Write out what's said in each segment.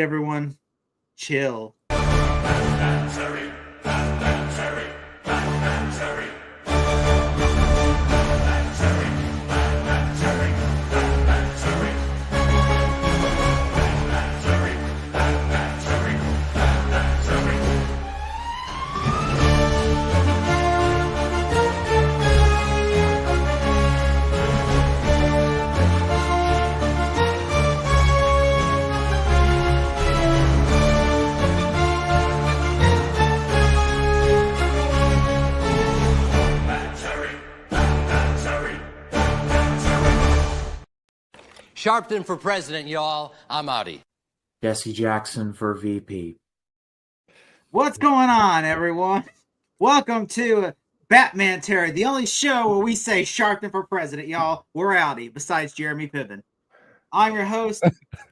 everyone. Chill. Batmantary, Batmantary, Batmantary. Batmantary, Batmantary, Batmantary. Batmantary, Batmantary, Batmantary. Sharpton for president, y'all. I'm outie. Jesse Jackson for VP. What's going on, everyone? Welcome to Batmantary, the only show where we say Sharpton for president, y'all. We're outie, besides Jeremy Piven. I'm your host,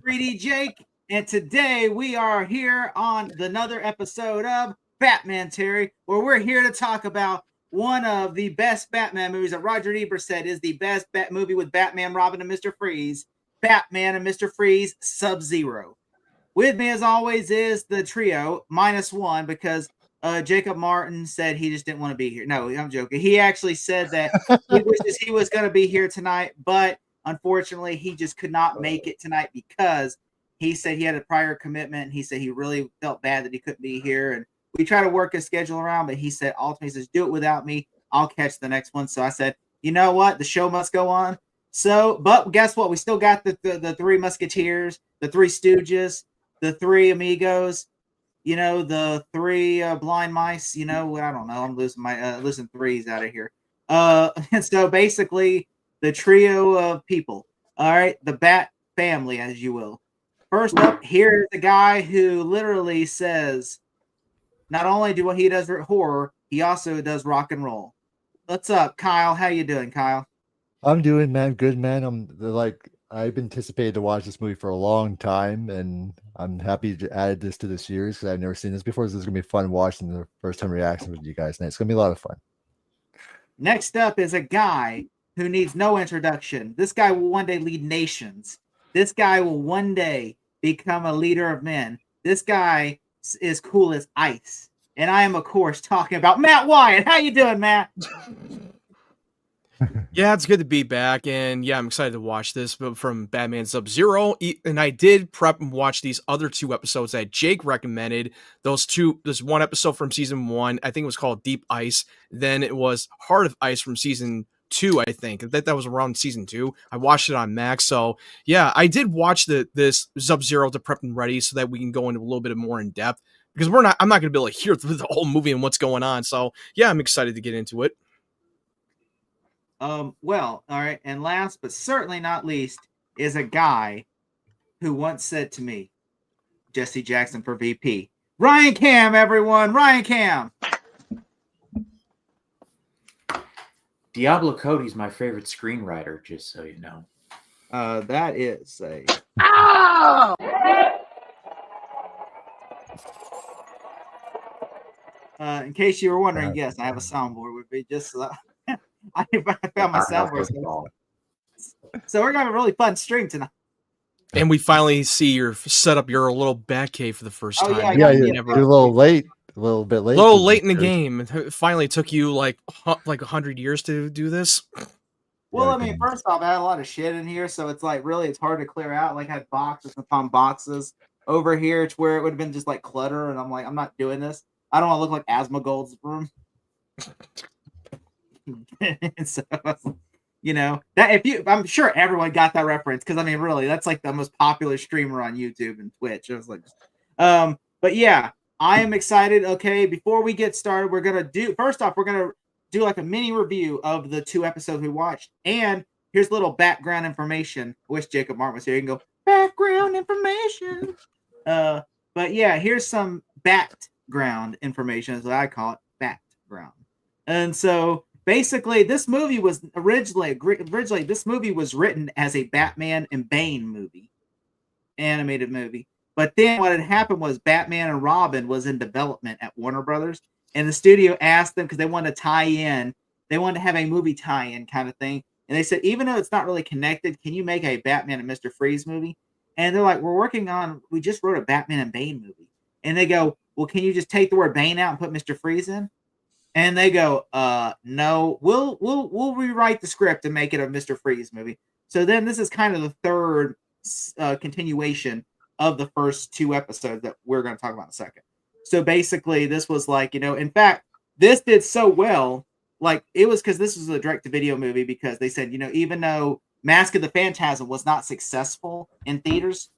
3D Jake, and today we are here on another episode of Batmantary, where we're here to talk about one of the best Batman movies that Roger Ebert said is the best Bat movie with Batman, Robin, and Mr. Freeze. Batman and Mr. Freeze, Subzero. With me, as always, is the trio, -1, because Jacob Martin said he just didn't want to be here. No, I'm joking. He actually said that he wishes he was going to be here tonight, but unfortunately, he just could not make it tonight because he said he had a prior commitment. And he said he really felt bad that he couldn't be here. And we try to work his schedule around, but he said, ultimately, he says, do it without me. I'll catch the next one. So I said, you know what? The show must go on. So, but guess what? We still got the three Musketeers, the three Stooges, the three Amigos, the three blind mice. I don't know. I'm losing threes out of here. And so basically, the trio of people. All right, the Bat family, as you will. First up, here's a guy who literally says, not only do what he does horror, he also does rock and roll. What's up, Kyle? How you doing, Kyle? I'm doing, man. Good, man. I've anticipated to watch this movie for a long time, and I'm happy to add this to the series because I've never seen this before. So this is gonna be fun watching the first time reaction with you guys. And it's gonna be a lot of fun. Next up is a guy who needs no introduction. This guy will one day lead nations. This guy will one day become a leader of men. This guy is cool as ice. And I am, of course, talking about Matt Wyatt. How you doing, Matt? Yeah, it's good to be back, and yeah, I'm excited to watch this from Batman Subzero. And I did prep and watch these other two episodes that Jake recommended. There's one episode from season 1, I think it was called Deep Ice. Then it was Heart of Ice from season 2, I think. That was around season 2. I watched it on Max, so yeah, I did watch this Subzero to prep and ready so that we can go into a little bit more in depth because I'm not going to be able to hear through the whole movie and what's going on. So yeah, I'm excited to get into it. Well, all right, and last but certainly not least is a guy who once said to me, Jesse Jackson for VP. Ryan Cam, everyone. Ryan Cam. Diablo Cody's my favorite screenwriter, just so you know. That is a in case you were wondering, yes, I have a soundboard. Would be just I found my soundboard. So we're gonna have a really fun stream tonight. And we finally see your set up your little bat cave for the first time. Yeah, you're a little late. A little bit late. A little late in the game. It finally took you like 100 years to do this. Well, I mean, first off, I had a lot of shit in here, so it's like really it's hard to clear out. Like I had boxes upon boxes over here to where it would have been just like clutter, and I'm like, I'm not doing this. I don't want to look like Asmongold's room. So that I'm sure everyone got that reference because I mean, really, that's like the most popular streamer on YouTube and Twitch. I was like, but yeah, I am excited. Okay, before we get started, we're gonna do like a mini review of the 2 episodes we watched, and here's a little background information. I wish Jacob Martin was here. You can go background information. But yeah, here's some background information, is what I call it, background. And so basically, this movie was originally written as a Batman and Bane movie, animated movie. But then what had happened was Batman and Robin was in development at Warner Brothers, and the studio asked them because they wanted to tie in, they wanted to have a movie tie-in kind of thing, and they said, even though it's not really connected, can you make a Batman and Mr. Freeze movie? and they're like, we just wrote a Batman and Bane movie. And they go, well, can you just take the word Bane out and put Mr. Freeze in? And they go, no, we'll rewrite the script and make it a Mr. Freeze movie. So then this is kind of the third continuation of the first 2 episodes that we're going to talk about in a second. So basically, this was like, in fact, this did so well. Like, it was because this was a direct-to-video movie because they said, even though Mask of the Phantasm was not successful in theaters,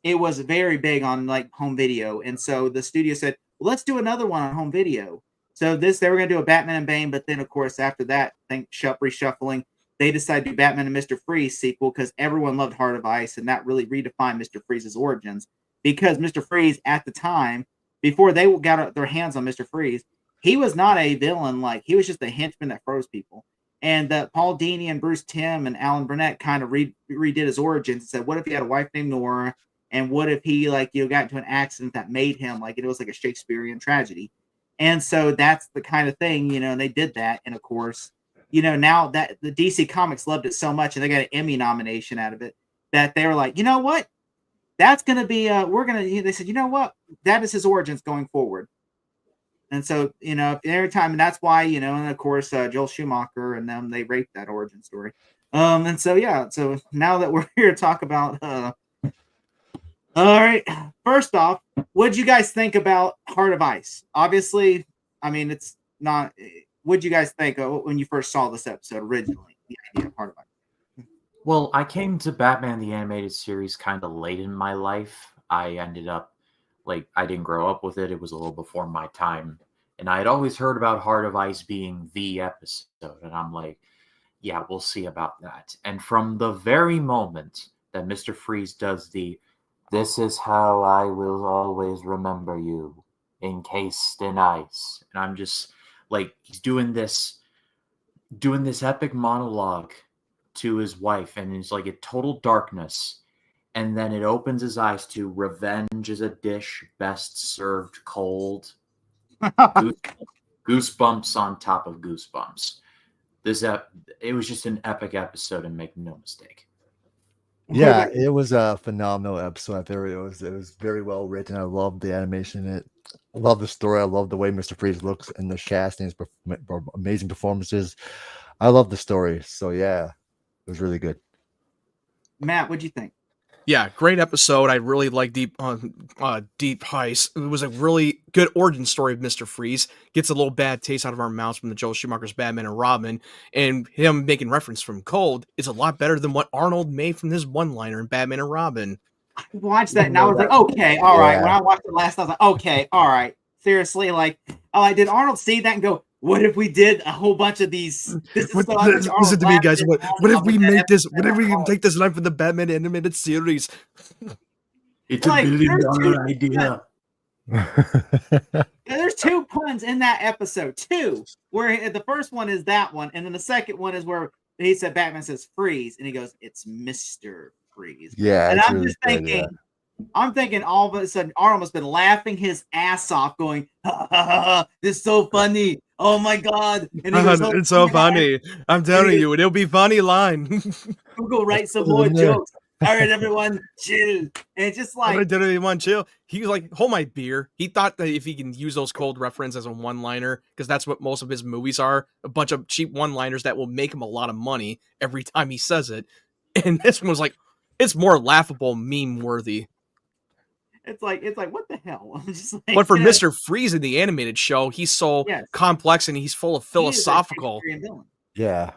it was very big on, like, home video. And so the studio said, well, let's do another one on home video. So they were going to do a Batman and Bane, but then, of course, after that, reshuffling, they decided to do Batman and Mr. Freeze sequel because everyone loved Heart of Ice, and that really redefined Mr. Freeze's origins. Because Mr. Freeze, at the time, before they got their hands on Mr. Freeze, he was not a villain. Like, he was just a henchman that froze people. And Paul Dini and Bruce Timm and Alan Burnett kind of redid his origins and said, what if he had a wife named Nora? And what if he, like, got into an accident that made him, like, it was like a Shakespearean tragedy. And so that's the kind of thing, and they did that. And of course, now that the DC Comics loved it so much and they got an Emmy nomination out of it, that they were like, you know what? That's going to be, they said, you know what? That is his origins going forward. And so, every time, and that's why, and of course, Joel Schumacher and them, they raped that origin story. And so, yeah, so now that we're here to talk about, all right, first off, what did you guys think about Heart of Ice? Obviously, I mean, it's not, what did you guys think when you first saw this episode originally, the idea of Heart of Ice? Well, I came to Batman the Animated Series kind of late in my life. I ended up, I didn't grow up with it. It was a little before my time. And I had always heard about Heart of Ice being the episode. And I'm like, yeah, we'll see about that. And from the very moment that Mr. Freeze does this is how I will always remember you, encased in ice. And I'm just like, he's doing this epic monologue to his wife, and it's like a total darkness. And then it opens his eyes to revenge is a dish best served cold. Goosebumps on top of goosebumps. It was just an epic episode, and make no mistake. Yeah, it was a phenomenal episode. I thought it was very well written. I loved the animation in it. I love the story. I love the way Mr. Freeze looks in the cast and his amazing performances. I love the story. So yeah, it was really good. Matt, what'd you think? Yeah, great episode. I really like Deep Ice. It was a really good origin story of Mr. Freeze. Gets a little bad taste out of our mouths from the Joel Schumacher's Batman and Robin, and him making reference from Cold is a lot better than what Arnold made from his one-liner in Batman and Robin. I watched that and I was like, okay, all right. When I watched it last, I was like, okay, all right. Seriously, did Arnold see that and go, what if we did a whole bunch of these? Listen to me, guys. What if we make this? What if we take this line from the Batman animated series? It's a billion-dollar idea. There's 2 puns in that episode. 2, where the first one is that one, and then the second one is where he said Batman says freeze, and he goes, "It's Mr. Freeze." Yeah, and I'm really just thinking. good, I'm thinking all of a sudden Arnold has been laughing his ass off, going, ha, ha, ha, ha, "This is so funny! Oh my god!" And he goes, it's so funny. I'm telling you, it'll be funny line. We'll go write some more jokes. All right, everyone, chill. And it's just like, I didn't even want chill. He was like, "Hold my beer." He thought that if he can use those cold reference as a one-liner, because that's what most of his movies are, a bunch of cheap one-liners that will make him a lot of money every time he says it. And this one was like, it's more laughable, meme-worthy. It's like, what the hell? I'm just like, but for Mr. Freeze in the animated show, he's so complex and he's full of philosophical. Yeah.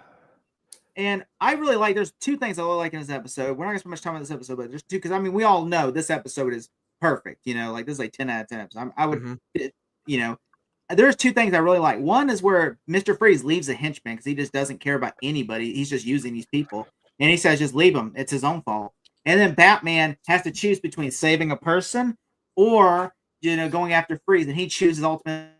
And I really like, there's 2 things I really like in this episode. We're not going to spend much time on this episode, but there's 2, because I mean, we all know this episode is perfect. Like this is like 10 out of 10 episodes. I would, there's 2 things I really like. One is where Mr. Freeze leaves a henchman because he just doesn't care about anybody. He's just using these people. And he says, just leave him. It's his own fault. And then Batman has to choose between saving a person or, going after Freeze. And he chooses ultimately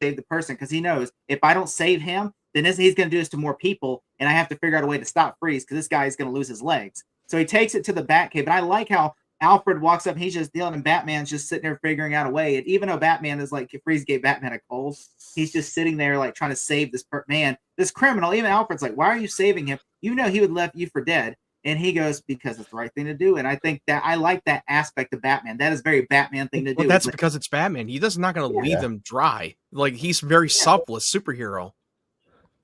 to save the person because he knows if I don't save him, then he's going to do this to more people. And I have to figure out a way to stop Freeze because this guy is going to lose his legs. So he takes it to the Batcave. And I like how Alfred walks up and he's just dealing and Batman's just sitting there figuring out a way. And even though Batman is like, if Freeze gave Batman a cold, he's just sitting there like trying to save this man, this criminal. Even Alfred's like, why are you saving him? You know he would left you for dead. And he goes, because it's the right thing to do. And I think that I like that aspect of Batman. That is a very Batman thing to do. But that's because it's Batman. He does not going to leave them dry. Like, he's very selfless superhero.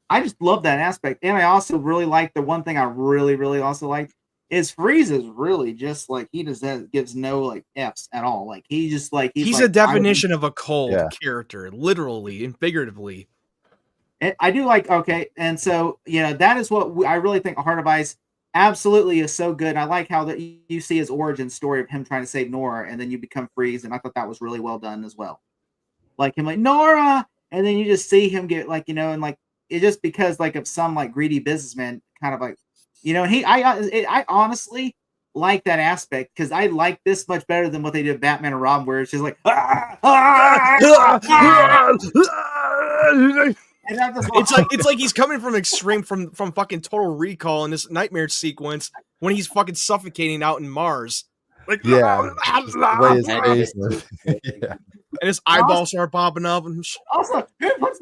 I just love that aspect. And I also really like the one thing I really, really also like is Freeze is really just like he just gives no like F's at all. Like he just like he's like, a definition of a cold character, literally and figuratively. I do like and so that is what I really think Heart of Ice absolutely is so good. And I like how that you see his origin story of him trying to save Nora, and then you become Freeze, and I thought that was really well done as well. Like him like Nora, and then you just see him get like and like it just because like of some like greedy businessman kind of like I honestly like that aspect because I like this much better than what they did Batman and Robin, where it's just like it's like he's coming from extreme from fucking Total Recall in this nightmare sequence when he's fucking suffocating out in Mars. Like the way his face looks. and his eyeballs start popping up. And also, who puts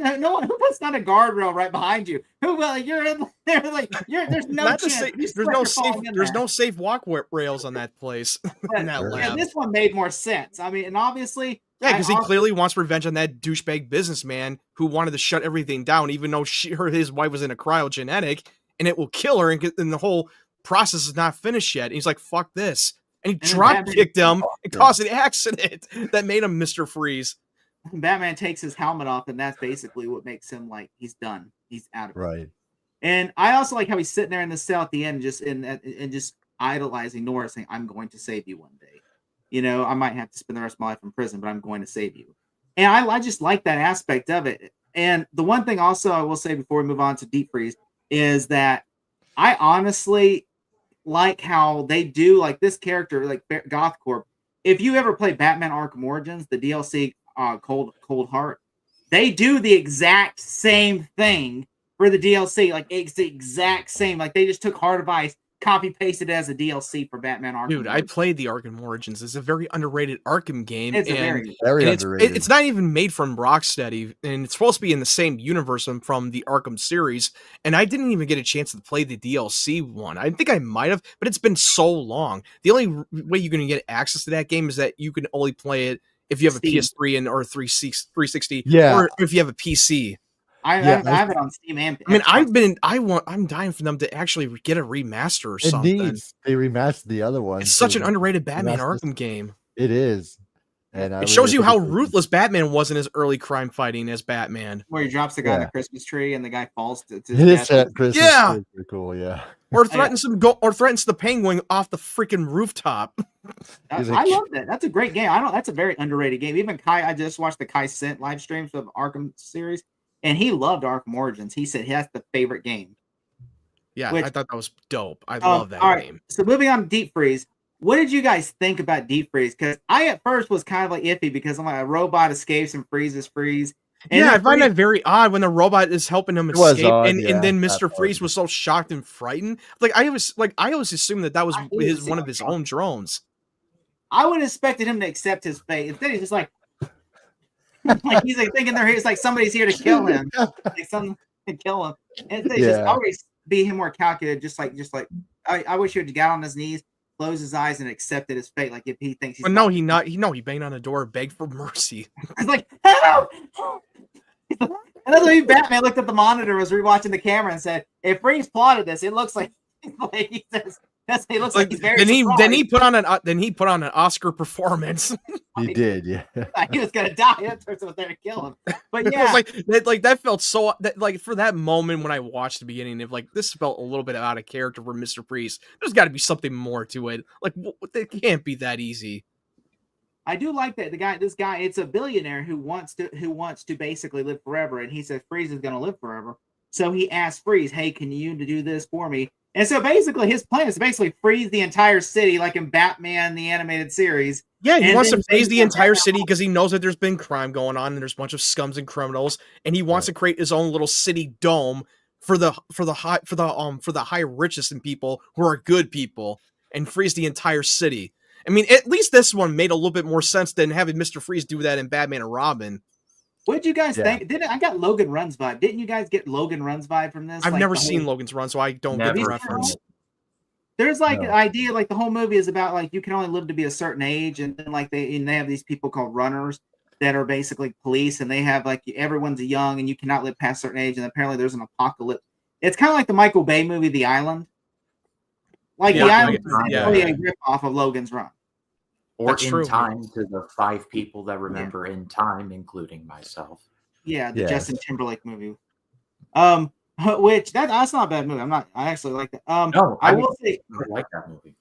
down a guardrail right behind you? Who you're in there like there's no chance. There's no safe walk rails on that place. In that lab. Yeah, this one made more sense. I mean, and obviously. Yeah, because he clearly wants revenge on that douchebag businessman who wanted to shut everything down, even though his wife was in a cryogenetic, and it will kill her, and the whole process is not finished yet. And he's like, "Fuck this," and he drop kicked him and caused an accident that made him Mr. Freeze. Batman takes his helmet off, and that's basically what makes him like he's done. He's out of it. Right. And I also like how he's sitting there in the cell at the end, just just idolizing Nora, saying, "I'm going to save you one day. I might have to spend the rest of my life in prison, but I'm going to save you." And I just like that aspect of it. And the one thing also I will say before we move on to Deep Freeze is that I honestly like how they do like this character, like Goth Corp. If you ever play Batman Arkham Origins, the DLC Cold Heart, they do the exact same thing for the DLC. Like it's the exact same. Like they just took Heart of Ice, copy pasted as a DLC for Batman Arkham. Dude, I played the Arkham Origins. It's a very underrated Arkham game. It's very underrated. It's not even made from Rocksteady, and it's supposed to be in the same universe from the Arkham series. And I didn't even get a chance to play the DLC one. I think I might have, but it's been so long. The only way you're going to get access to that game is that you can only play it if you have a PS3 or 360, or if you have a PC. I have it on Steam and I mean, I'm dying for them to actually get a remaster or something. They remastered the other one. It's such an underrated Batman Arkham game. It is. And it shows you how ruthless Batman was in his early crime fighting as Batman. Where he drops the guy on the Christmas tree and the guy falls to his death. Yeah. Pretty cool, yeah. Or threatens the Penguin off the freaking rooftop. I love that. That's a great game. That's a very underrated game. Even Kai, I just watched the Kai Sent live streams of Arkham series. And he loved Arkham Origins. He said that's the favorite game. Yeah, I thought that was dope. I love that game. So moving on to Deep Freeze. What did you guys think about Deep Freeze? Because I at first was kind of like iffy because I'm like a robot escapes and freezes Freeze. And I find that very odd when the robot is helping him escape, and then Mr. Freeze was so shocked and frightened. I always assumed that was one of his own drones. I would have expected him to accept his fate. Instead, he's just like. Like he's like thinking he's like somebody's here to kill him, like someone to kill him. And they just always be him more calculated, just like I wish he would have got on his knees, closed his eyes, and accepted his fate. Like if he thinks he's. But he banged on the door, begged for mercy. He's like, help! And that's when Batman looked at the monitor, was rewatching the camera, and said, "If Freeze plotted this, it looks like he says." He looks like he's very. Then he put on an Oscar performance. He did, yeah. He was gonna die. That person was there to kill him. But yeah, that felt so. For that moment when I watched the beginning, of this felt a little bit out of character for Mr. Freeze. There's got to be something more to it. It can't be that easy. I do like that this guy, it's a billionaire who wants to basically live forever, and he says Freeze is gonna live forever. So he asks Freeze, "Hey, can you do this for me?" And so basically his plan is to basically freeze the entire city like in Batman, the animated series. Yeah, he wants to freeze the entire city because he knows that there's been crime going on and there's a bunch of scums and criminals, and he wants to create his own little city dome for the high richest and people who are good people and freeze the entire city. I mean, at least this one made a little bit more sense than having Mr. Freeze do that in Batman and Robin. What did you guys think? I got Logan Run's vibe. Didn't you guys get Logan Run's vibe from this? I've never seen Logan's Run, so I don't get the reference. There's like No. an idea, like the whole movie is about like you can only live to be a certain age, and then like they have these people called runners that are basically police, and they have like everyone's young and you cannot live past a certain age, and apparently there's an apocalypse. It's kind of like the Michael Bay movie, The Island. Like Yeah, The I Island get is that. Yeah, essentially yeah. a rip off of Logan's Run. Or That's in true. time to the 5 people that remember in time, including myself. Yeah, the Yes. Justin Timberlake movie. Which that's not a bad movie. I actually like that. No, I will say, I like that movie.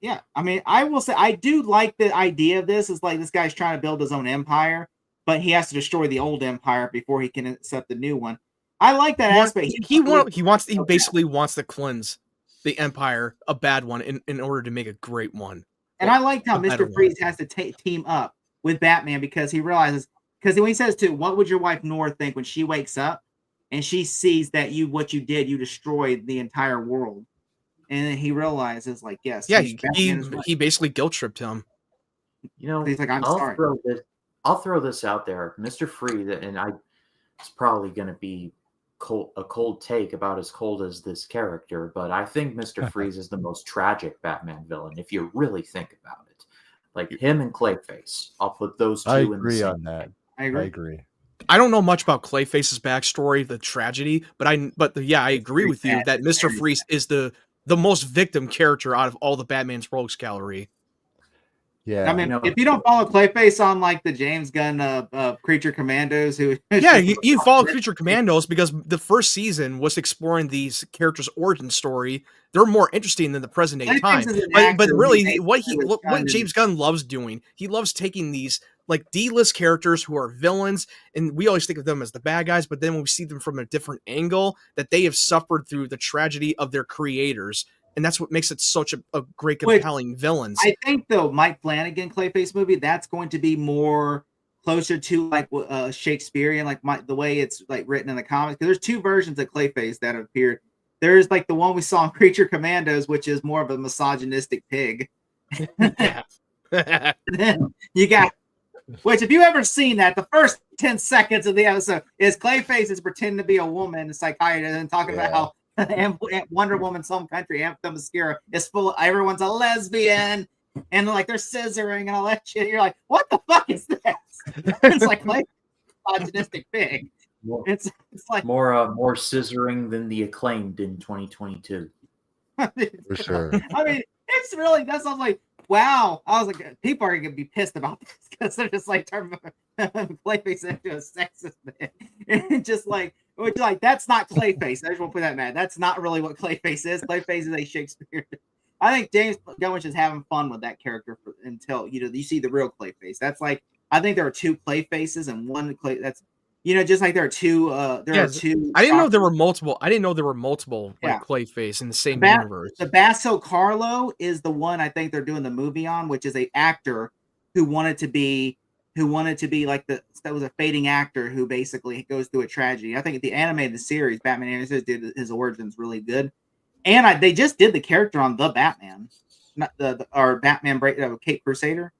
yeah, I mean, I will say I do like the idea of this. Is like this guy's trying to build his own empire, but he has to destroy the old empire before he can accept the new one. I like that aspect. He basically wants to cleanse the empire, a bad one, in order to make a great one. And I liked how a better Mr. Freeze has to team up with Batman because he realizes, because when he says to, what would your wife Nora think when she wakes up and she sees that what you did, you destroyed the entire world. And then he realizes, like, yes, Yeah, Batman is right. he basically guilt tripped him. You know, He's like, I'm sorry. I'll throw this out there. Mr. Freeze, and it's probably going to be a cold take, about as cold as this character, but I think Mr. Freeze is the most tragic Batman villain if you really think about it. Like him and Clayface, I'll put those two I in the agree same on that. I I agree. agree. I don't know much about Clayface's backstory, the tragedy, but I agree with you that Mr. Freeze is the most victim character out of all the Batman's rogues gallery. Yeah. I mean, if you don't follow Clayface on like the James Gunn Creature Commandos, who you follow Creature Commandos because the first season was exploring these characters' origin story. They're more interesting than the present day time. But really, what James Gunn loves doing, he loves taking these like D-list characters who are villains, and we always think of them as the bad guys, but then when we see them from a different angle, that they have suffered through the tragedy of their creators. And that's what makes it such a great, compelling villains. I think, though, Mike Flanagan Clayface movie, that's going to be more closer to like Shakespearean, like the way it's like written in the comics. Because there's 2 versions of Clayface that have appeared. There's like the one we saw in Creature Commandos, which is more of a misogynistic pig. Then you got, which if you ever seen that, the first 10 seconds of the episode is Clayface is pretending to be a woman, a psychiatrist, and talking about how Wonder Woman, some country, Anthem Mascara is full. Everyone's a lesbian, and like they're scissoring and all that shit. You're like, what the fuck is this? It's like misogynistic pig. It's like more scissoring than the Acclaimed in 2022. For sure. I mean, it's really, that's I'm like, wow. I was like, people are gonna be pissed about this because they're just like turning Clayface into a sexist man, and just like. Which, like, that's not Clayface. I just want to put that mad. That's not really what Clayface is. Clayface is a Shakespeare. I think James Gunn was just having fun with that character until you see the real Clayface. That's like, I think there are 2 Clayfaces and one Clay. That's just like there are 2. There are 2. I didn't know there were multiple. Like Clayface in the same universe. The Basso Carlo is the one I think they're doing the movie on, which is a actor who wanted to be like that was a fading actor who basically goes through a tragedy. I think the animated series Batman Animated did his origins really good, and they just did the character on the Batman, not or Batman Cape Crusader.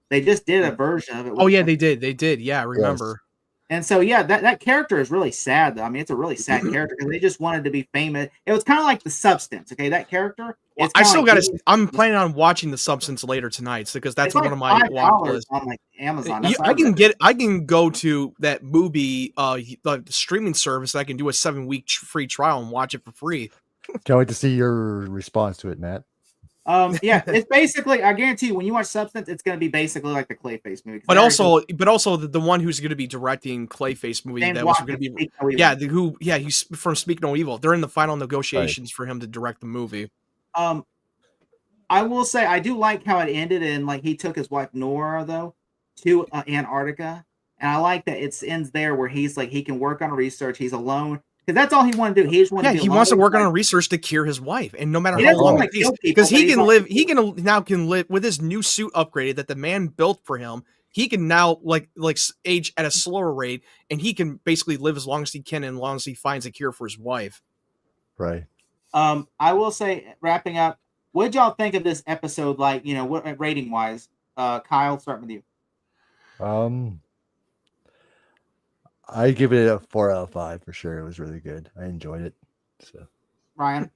They just did a version of it. Oh yeah, they did. Yeah, I remember. Yes. And so that character is really sad though. I mean, it's a really sad character because they just wanted to be famous. It was kind of like The Substance. Okay, that character. Well, I still got to. I'm planning on watching The Substance later tonight because that's one of my watch lists on like Amazon. I can go to that movie, the streaming service. I can do a 7-week free trial and watch it for free. Can't wait to see your response to it, Matt. Yeah, it's basically, I guarantee you, when you watch Substance, it's going to be basically like the Clayface movie. But also the one who's going to be directing Clayface movie James that was Watkins, going to be he's from Speak No Evil. They're in the final negotiations for him to direct the movie. I will say I do like how it ended, and like he took his wife Nora though to Antarctica, and I like that it ends there where he's like he can work on research. He's alone. Because that's all he wanted to do. He just wanted to he wants to work on a research to cure his wife, and no matter how long it takes, because he can live with his new suit upgraded that the man built for him. He can now like age at a slower rate, and he can basically live as long as he can, and as long as he finds a cure for his wife. Right. I will say, wrapping up, what did y'all think of this episode? Like, what rating wise? Kyle, start with you. I give it a 4 out of 5 for sure. It was really good. I enjoyed it. So, Ryan,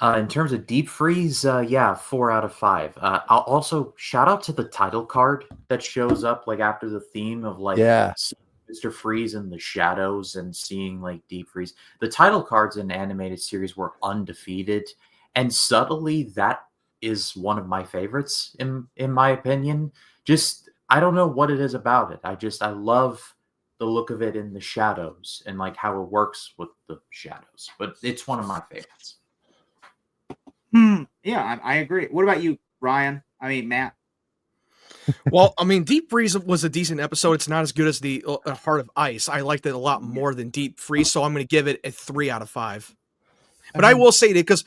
In terms of deep freeze, yeah, 4 out of 5. I'll also shout out to the title card that shows up like after the theme of like Yeah. seeing Mr. Freeze in the shadows and seeing like deep freeze. The title cards in the animated series were undefeated, and subtly that is one of my favorites in my opinion. Just I don't know what it is about it. I love the look of it in the shadows and like how it works with the shadows. But it's one of my favorites. Yeah, I agree. What about you, Ryan? I mean, Matt. Well, I mean, Deep Freeze was a decent episode. It's not as good as the Heart of Ice. I liked it a lot more than Deep Freeze, so I'm going to give it a 3 out of 5. But I will say that because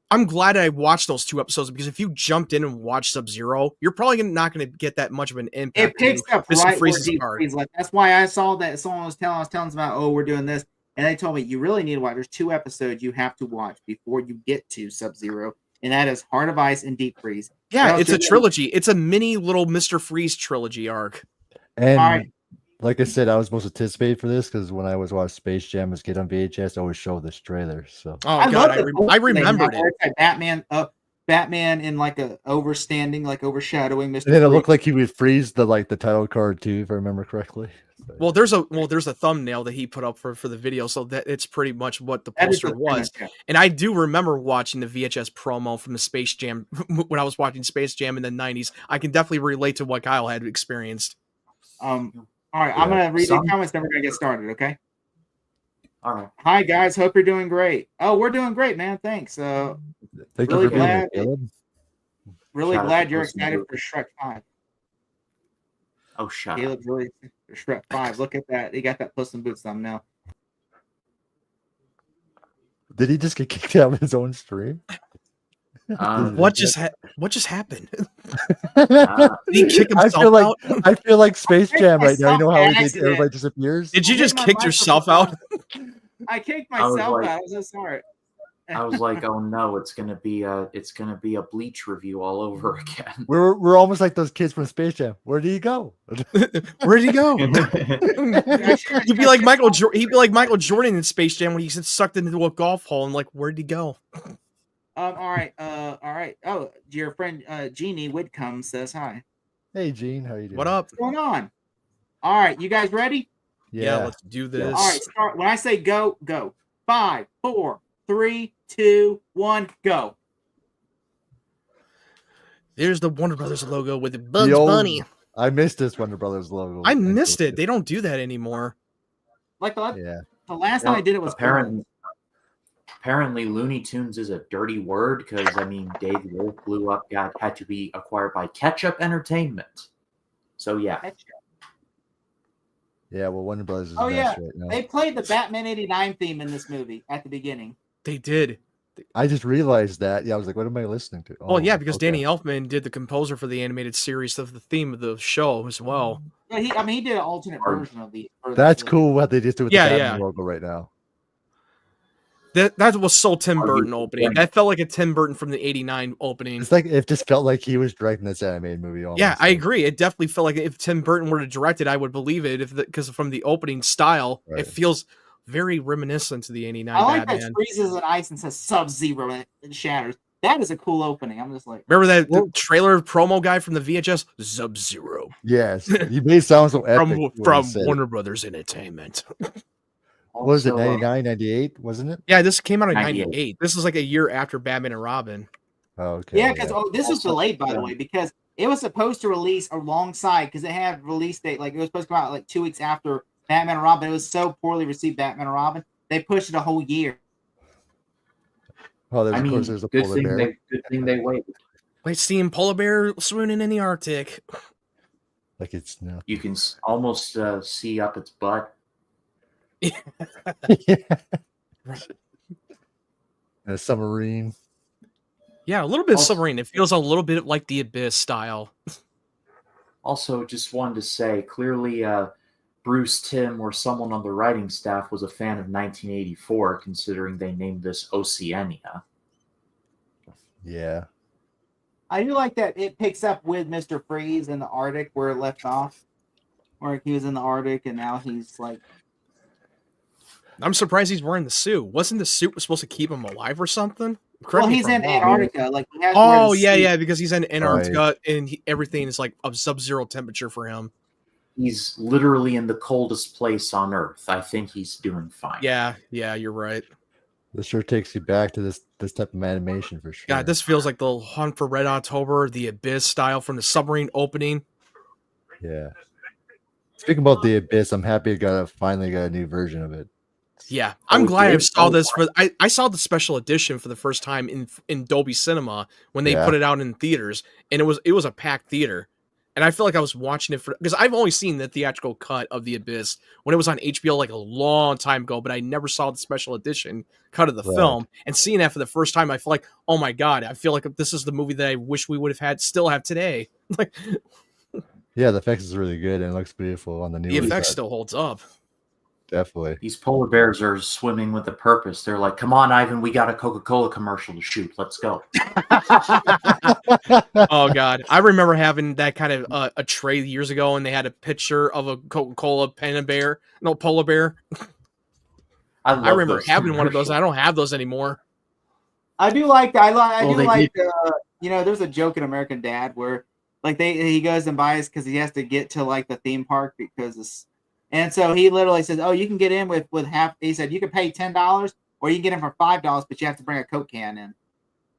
I'm glad I watched those 2 episodes, because if you jumped in and watched Subzero, you're probably not going to get that much of an It impact. picks up Mr. right where Freeze's Deep card. Freeze left. That's why I saw that someone was telling us about, oh, we're doing this, and they told me you really need to watch. There's 2 episodes you have to watch before you get to Subzero, and that is Heart of Ice and Deep Freeze. Yeah, What it's else a do you- trilogy. It's a mini little Mr. Freeze trilogy arc. And All right. like I said, I was most anticipated for this because when I was watching Space Jam as a kid on VHS, I always show this trailer. So Oh I god, love the I opening, remembered where it. it's like Batman in like a overstanding, like overshadowing Mr. and then it Freeze. looked like he would freeze the title card too, if I remember correctly. So, Well, there's a thumbnail that he put up for the video, so that it's pretty much what the That is poster the was. premise, And I do remember watching the VHS promo from the Space Jam when I was watching Space Jam in the 90s. I can definitely relate to what Kyle had experienced. All right, I'm Yeah. gonna read the comments, then we're gonna get started. Okay. All right. Hi guys, hope you're doing great. Oh, we're doing great, man. Thanks. thank really you for being here, glad- Caleb. Really Shout out glad to you're Puss in excited Boot. for Shrek 5. Oh, shut up. Caleb's really excited for Shrek 5. Look at that. He got that Puss in Boots thumbnail. Did he just get kicked out of his own stream? What just happened? Uh, Did he kick I himself feel like out? I feel like Space kicked Jam right now. You know how myself by he accident. everybody disappears. Did you I just hit my kick yourself out? microphone. I kicked I was myself like- out. I'm so sorry. I was like, oh no, it's gonna be a Bleach review all over again. We're almost like those kids from Space Jam. Where did he go? Where'd he go? He'd be like Michael Jordan in Space Jam when he gets sucked into a golf hole and like, where'd he go? All right. Oh, your friend Jeannie Whitcomb says hi. Hey, Gene, how you doing? What up? What's going on? All right, you guys ready? Yeah, let's do this. All right, start. When I say go, go. 5, 4, 3, 2, 1, go. There's the Warner Brothers logo with the Bugs The old- Bunny. I missed this Warner Brothers logo. I missed it. They don't do that anymore. Like the Yeah. last time I did it was Apparently, Looney Tunes is a dirty word because I mean, Dave Wolf blew up, had to be acquired by Ketchup Entertainment. So yeah, Yeah, well, Warner Brothers is Oh, the yeah. best right now. They played the Batman '89 theme in this movie at the beginning. They did. I just realized that. Yeah, I was like, what am I listening to? Oh, yeah, because okay. Danny Elfman did the composer for the animated series of the theme of the show as well. Yeah, he did an alternate version of the. That's cool what they just do with Yeah, the Batman yeah. logo right now. That was so Tim Are you Burton opening. kidding? That felt like a Tim Burton from the '89 opening. It's like it just felt like he was directing this animated movie. Almost. Yeah, I agree. It definitely felt like if Tim Burton were to direct it, I would believe it. Because from the opening style, Right. it feels very reminiscent to the '89 I like Batman. that freezes and ice and says Sub-Zero and it shatters. That is a cool opening. I'm just like, Remember that the Well- trailer promo guy from the VHS? Sub-Zero Yes, he made it sound so epic. from when he from said it. Warner Brothers Entertainment. What was it, Also, 99, 98, wasn't it? Yeah, this came out in 98. '98. This is like a year after Batman and Robin. Oh, okay. yeah, because this was Also, delayed by the way because it was supposed to release alongside because it had release date like it was supposed to come out like 2 weeks after Batman and Robin. It was so poorly received Batman and Robin they pushed it a whole year. Oh, there's, I of mean, course, there's a good polar thing bear. good thing they waited. Like seeing polar bear swooning in the Arctic. Like it's no. You can almost see up its butt. yeah. And a submarine. Yeah, a little bit of Also- submarine. It feels a little bit like the Abyss style. Also, just wanted to say, clearly, Bruce Timm or someone on the writing staff was a fan of 1984, considering they named this Oceania. Yeah. I do like that it picks up with Mr. Freeze in the Arctic where it left off, where he was in the Arctic and now he's like. I'm surprised he's wearing the suit. Wasn't the suit supposed to keep him alive or something? Correct me he's if I'm in wrong. Antarctica. Like he has to wear the Oh yeah, suit. yeah, because he's in Antarctica and everything is like of sub-zero temperature for him. He's literally in the coldest place on Earth. I think he's doing fine. Yeah, you're right. This sure takes you back to this type of animation for sure. God, this feels like the Hunt for Red October, the Abyss style from the submarine opening. Yeah. Speaking about the Abyss, I'm happy finally got a new version of it. Yeah, I'm glad I did? saw Oh, this I saw the special edition for the first time in Dolby Cinema when they Yeah. put it out in theaters, and it was a packed theater, and I feel like I was watching it because I've only seen the theatrical cut of The Abyss when it was on HBO like a long time ago, but I never saw the special edition cut of the Right. film. And seeing that for the first time, I feel like, oh my god, I feel like this is the movie that I wish we would have still have today. Like Yeah, the effects is really good and it looks beautiful on the new the one. effects still holds up. Definitely. These polar bears are swimming with a purpose. They're like, come on, Ivan, we got a Coca-Cola commercial to shoot. Let's go. Oh god, I remember having that kind of a tray years ago, and they had a picture of a Coca-Cola polar bear. I remember having one of those. I don't have those anymore. I do like I Well, do they like there's a joke in American Dad where like he goes and buys because he has to get to like the theme park because it's, and so he literally says, oh, you can get in with half. He said you can pay $10 or you can get in for $5, but you have to bring a Coke can in.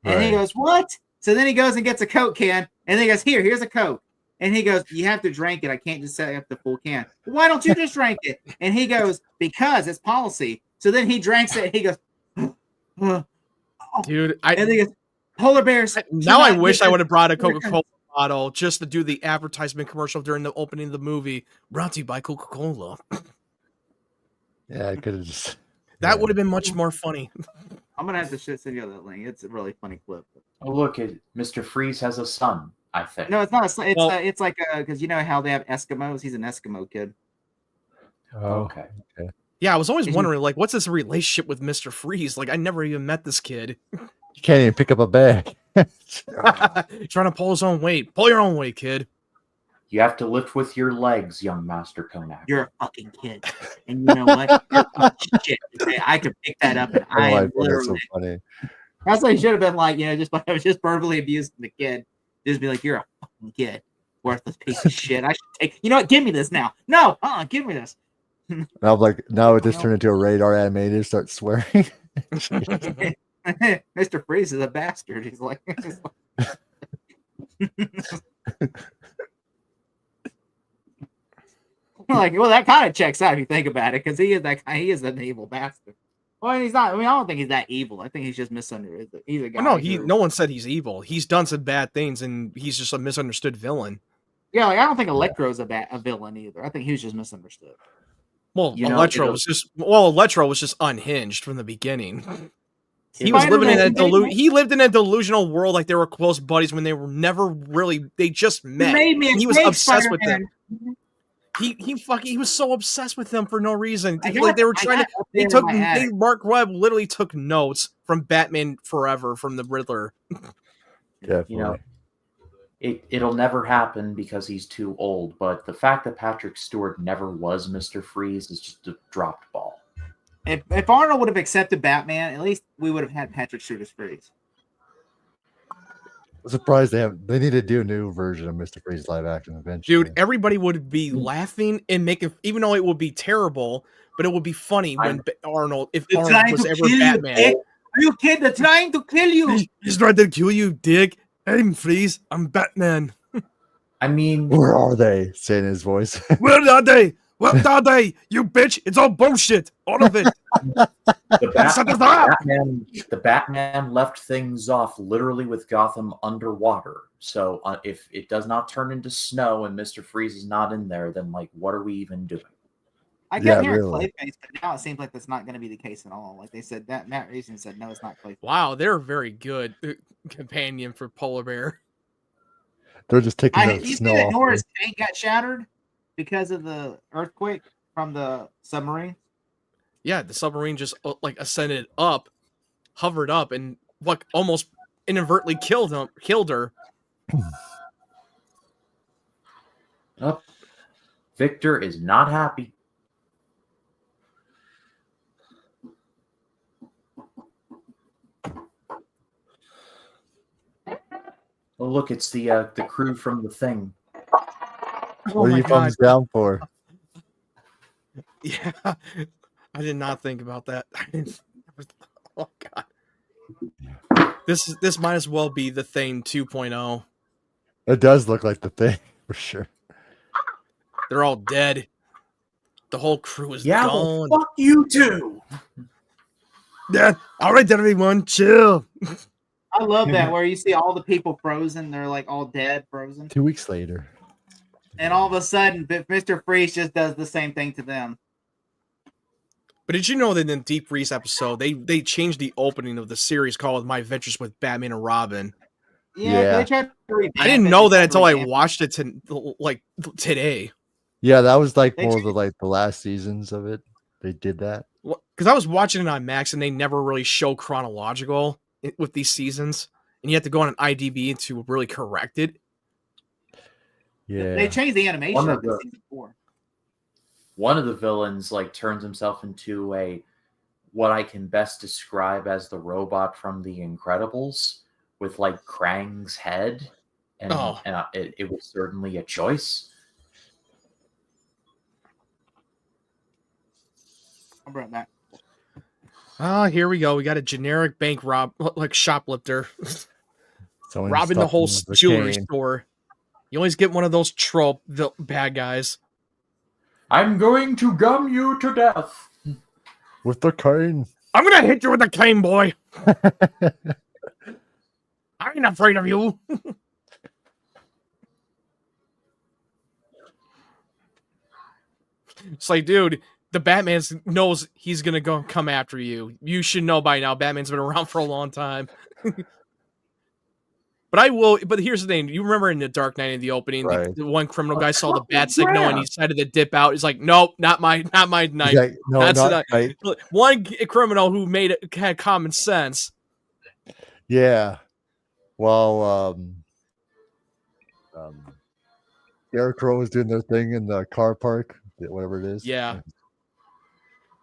And he Right. goes, what? So then he goes and gets a Coke can, and then he goes, here's a Coke. And he goes, you have to drink it. I can't just set up the full can. Why don't you just drink it? And he goes, because it's policy. So then he drinks it, and he goes, Dude, and he goes, polar bears. now I cannot wish get I would have brought a their- Coca-Cola bottle just to do the advertisement commercial during the opening of the movie. Brought to you by Coca-Cola. Yeah, I could have just. That yeah. would have been much more funny. I'm gonna have to send you that link. It's a really funny clip. Oh, look, Mr. Freeze has a son, I think. No, it's not. It's Well- it's like because you know how they have Eskimos. He's an Eskimo kid. Oh, Okay. Yeah, I was always Is he- wondering, like, what's his relationship with Mr. Freeze? Like, I never even met this kid. You can't even pick up a bag. Trying to pull his own weight. Pull your own weight, kid. You have to lift with your legs, young Master Konak. You're a fucking kid, and you know what? You're fucking shit. I could pick that up, and I Oh, am that's so literally. funny. That's what he should have been like. Just I was just verbally abusing the kid. Just be like, you're a fucking kid, worthless piece of shit. I should take. You know what? Give me this now. No, give me this. Now, now it just turned into a radar animated. Start swearing. Mr. Freeze is a bastard. He's like, like, well, that kind of checks out if you think about it, because he is that guy. He is an evil bastard. Well, he's not. I mean, I don't think he's that evil. I think he's just misunderstood. He's a guy. Well, no, who- no one said he's evil. He's done some bad things, and he's just a misunderstood villain. Yeah, like I don't think Electro's a villain either. I think he was just misunderstood. Well, You know, Electro was just unhinged from the beginning. He was Spider-Man, living in he lived in a delusional world, like they were close buddies when they were never really. They just met. made me a He was fake obsessed with Spider-Man. them. He was so obsessed with them for no reason. I Like they were got- I trying to. got up there in my attic. Mark Webb literally took notes from Batman Forever from the Riddler. Definitely. You know, it'll never happen because he's too old. But the fact that Patrick Stewart never was Mr. Freeze is just a dropped ball. If Arnold would have accepted Batman, at least we would have had Patrick Stewart as Freeze. I'm surprised they need to do a new version of Mr. Freeze live action eventually. Dude, everybody would be laughing and making, even though it would be terrible, but it would be funny when Arnold was ever Batman. Are you kidding? They're trying to kill you. He's trying to kill you, dick. I'm Freeze. I'm Batman. I mean, Where are they? Saying his voice. Where are they? What are they? You bitch. It's all bullshit. All of it. the Batman left things off literally with Gotham underwater. So if it does not turn into snow and Mr. Freeze is not in there, then like, what are we even doing? I kept Yeah, hearing really. Clayface, but now it seems like that's not going to be the case at all. Like they said, that Matt Reason said, no, it's not Clayface. Wow, they're a very good companion for Polar Bear. They're just taking the You see snow that off. Nora's tank got shattered because of the earthquake from the submarine? Yeah, the submarine just like ascended up, hovered up, and like almost inadvertently killed her. Oh, Victor is not happy. Oh, look, it's the crew from The Thing. Oh What are my you god. thumbs down for? Yeah. I did not think about that. Oh god. This might as well be The Thing 2.0. It does look like the thing for sure. They're all dead. The whole crew is Yeah, gone. well, fuck you too. Yeah. All right, everyone, chill. I love that where you see all the people frozen. They're like all dead, frozen. 2 weeks later. And all of a sudden, Mr. Freeze just does the same thing to them. But did you know that in the Deep Freeze episode, they changed the opening of the series called My Adventures with Batman and Robin? Yeah. They tried to revamp I didn't it, know they that tried to until I revamp it. watched it today. Yeah, that was like They more of the changed- like the last seasons of it. They did that. Because I was watching it on Max and they never really show chronological with these seasons, and you have to go on an IDB to really correct it. Yeah. They changed the animation One of after the- season 4. One of the villains like turns himself into what I can best describe as the robot from The Incredibles with like Krang's head, and, Oh. it was certainly a choice. I'll bring it back. Here we go. We got a generic bank shoplifter Someone robbing the stuck whole him with a jewelry cane. store. You always get one of those trope bad guys. I'm going to gum you to death. With the cane. I'm gonna hit you with a cane, boy. I ain't afraid of you. It's like, dude, the Batman knows he's gonna come after you. You should know by now. Batman's been around for a long time. But here's the thing. You remember in The Dark Knight in the opening, Right. the one criminal guy saw the bat signal and he decided to dip out. He's like, nope, not my night. Yeah, no, That's not right. One criminal who had common sense. Yeah. Well, Scarecrow was doing their thing in the car park, whatever it is. Yeah.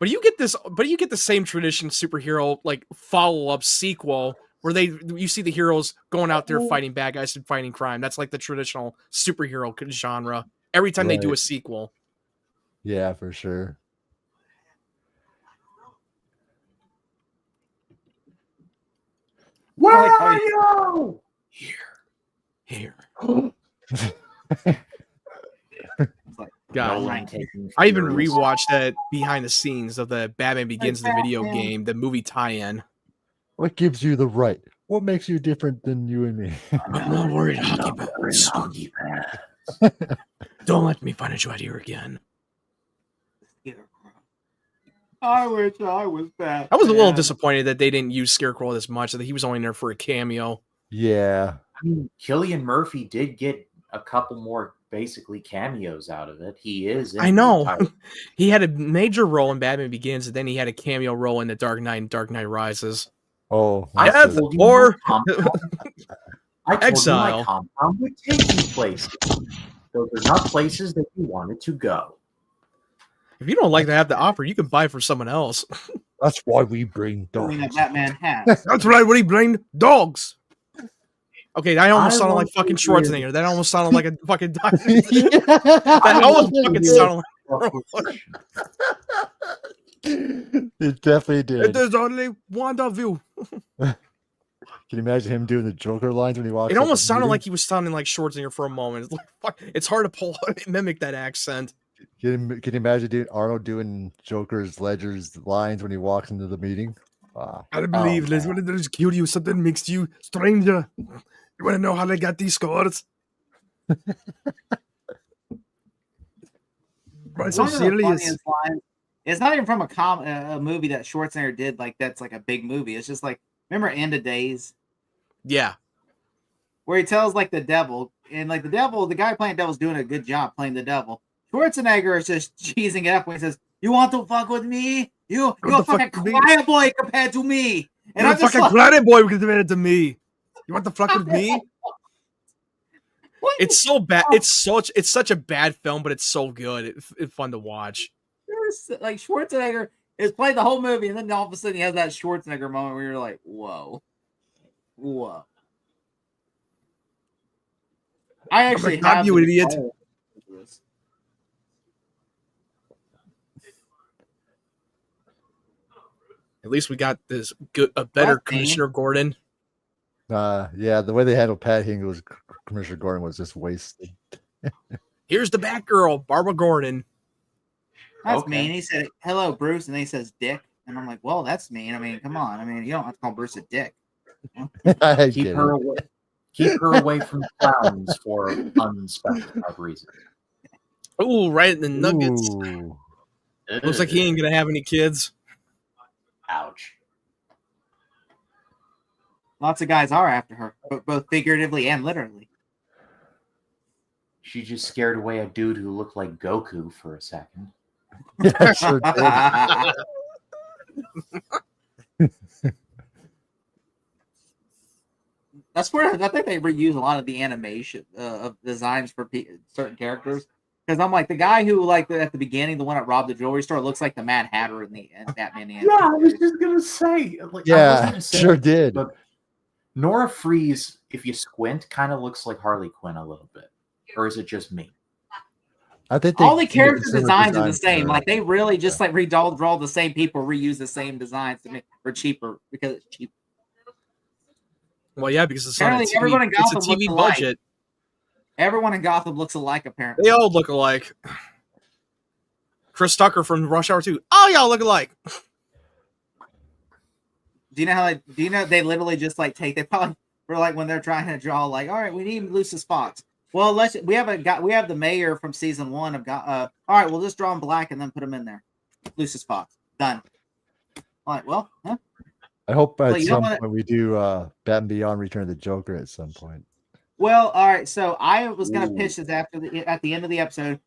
But you get the same tradition superhero like follow-up sequel where you see the heroes going out there fighting bad guys and fighting crime. That's like the traditional superhero genre. Every time they do Right. a sequel. Yeah, for sure. Where like how are he- you? Here. It's like, God. Nolan right. taking I even furious- rewatched that behind the scenes of the Batman Begins, the video Batman. game, the movie tie-in. What gives you the right? What makes you different than you and me? I'm not worried, hockey Wearing hockey pants. Don't let me find you out here again. I wish I was Batman. I was a little disappointed that they didn't use Scarecrow this much, that he was only there for a cameo. Yeah. I mean, Cillian Murphy did get a couple more basically cameos out of it. He is. in I the know. entire- He had a major role in Batman Begins, and then he had a cameo role in The Dark Knight and Dark Knight Rises. Oh, I Death told you or my compound- I told exile. you my compound would take you places. Those are not places that you wanted to go. If you don't like to have the offer, you can buy for someone else. that's why we bring Doing that dogs. Batman has. That's right. What do you bring? Dogs. Okay, that almost I sounded like want fucking to hear- Schwarzenegger. That almost sounded like a fucking. I That almost fucking sounded It definitely like. did. There's only one of you. Can you imagine him doing the Joker lines when he walks? It up almost the sounded meeting? like he was sounding like Schwarzenegger for a moment. It's like, fuck, it's hard to mimic that accent. Can you imagine Arnold doing Joker's Ledger's lines when he walks into the meeting? I believe man. when there's kill you, something makes you stranger. You want to know how they got these scores? Why so One of the serious? funniest lines- It's not even from a movie that Schwarzenegger did. Like that's like a big movie. It's just like remember End of Days Yeah. where he tells like the devil and like the guy playing the devil's doing a good job playing the devil. Schwarzenegger is just cheesing it up when he says, "You want to fuck with me? You're a the fuck fucking with me? quiet boy compared to me." And You're a I'm just fucking like, planet boy compared it to me. You want to fuck with me? what? It's so bad. It's such a bad film, but it's so good. It's fun to watch. Like Schwarzenegger is playing the whole movie, and then all of a sudden he has that Schwarzenegger moment where you're like, "Whoa, whoa." I actually God, have you the idiot. controller. At least we got a better What, man? Commissioner Gordon. Yeah, the way they handled Pat Hingle's Commissioner Gordon was just wasted. Here's the Batgirl, Barbara Gordon. That's Okay. mean. He said, "Hello, Bruce," and then he says, "Dick," and I'm like, "Well, that's mean. I mean, come on. I mean, you don't have to call Bruce a dick." I Keep get her it. away. Keep her away from clowns for unspecified reasons. Ooh, right in the nuggets. Ooh. Looks like he ain't gonna have any kids. Ouch. Lots of guys are after her, both figuratively and literally. She just scared away a dude who looked like Goku for a second. Yeah, sure did. That's where I think they reuse a lot of the animation of designs for certain characters. Because I'm like the guy who like at the beginning, the one that robbed the jewelry store, looks like the Mad Hatter in the Batman. Yeah, I was just gonna say. Like, I Yeah, wasn't gonna say sure it, did. But Nora Freeze, if you squint, kind of looks like Harley Quinn a little bit. Or is it just me? I think All the did character consumer designs are the design same. for- Like they really just like draw the same people, reuse the same designs to make for cheaper because it's cheap. Well, yeah, because it's on a Apparently, TV, everyone in it's a Gotham looks TV alike. budget. Everyone in Gotham looks alike. Apparently, They all look alike. Chris Tucker from Rush Hour 2. Oh, y'all look alike. do you know how? Do you know they literally just like take? They probably were like when they're trying to draw. Like, all right, we need Lucius Fox. Well, we have the mayor from season 1 of all right, we'll just draw him black and then put him in there. Lucius Fox, done. All right, well, huh? I hope at Well, you know some what? point we do Batman Beyond Return of the Joker at some point. Well, all right. So I was gonna Ooh. pitch this at the end of the episode.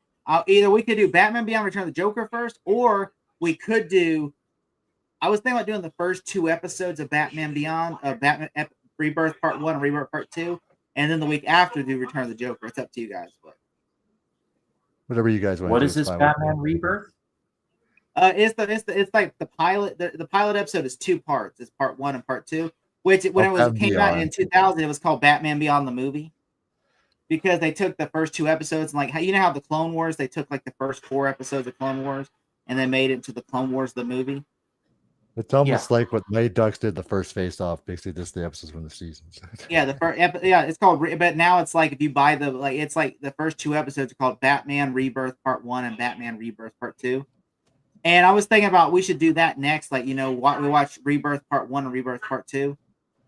Either we could do Batman Beyond Return of the Joker first, or we could do. I was thinking about doing the first 2 episodes of Batman Beyond, Batman Rebirth Part 1 and Rebirth Part 2, and then the week after do Return of the Joker. It's up to you guys. But Whatever you guys want. What to do is this fine with me. Batman Rebirth? it's like the pilot. The pilot episode is 2 parts. It's Part 1 and Part 2. Which when it Batman came out Beyond. in 2000, it was called Batman Beyond the movie. Because they took the first 2 episodes and like how you know how the Clone Wars, they took like the first 4 episodes of Clone Wars and then made it into the Clone Wars the movie. It's almost like what Mighty Ducks did the first Face Off, basically just the episodes from the seasons. Yeah, it's called, but now it's like if you buy it's like the first 2 episodes are called Batman Rebirth Part 1 and Batman Rebirth Part 2. And I was thinking about we should do that next, like we watch Rebirth Part 1 and Rebirth Part 2.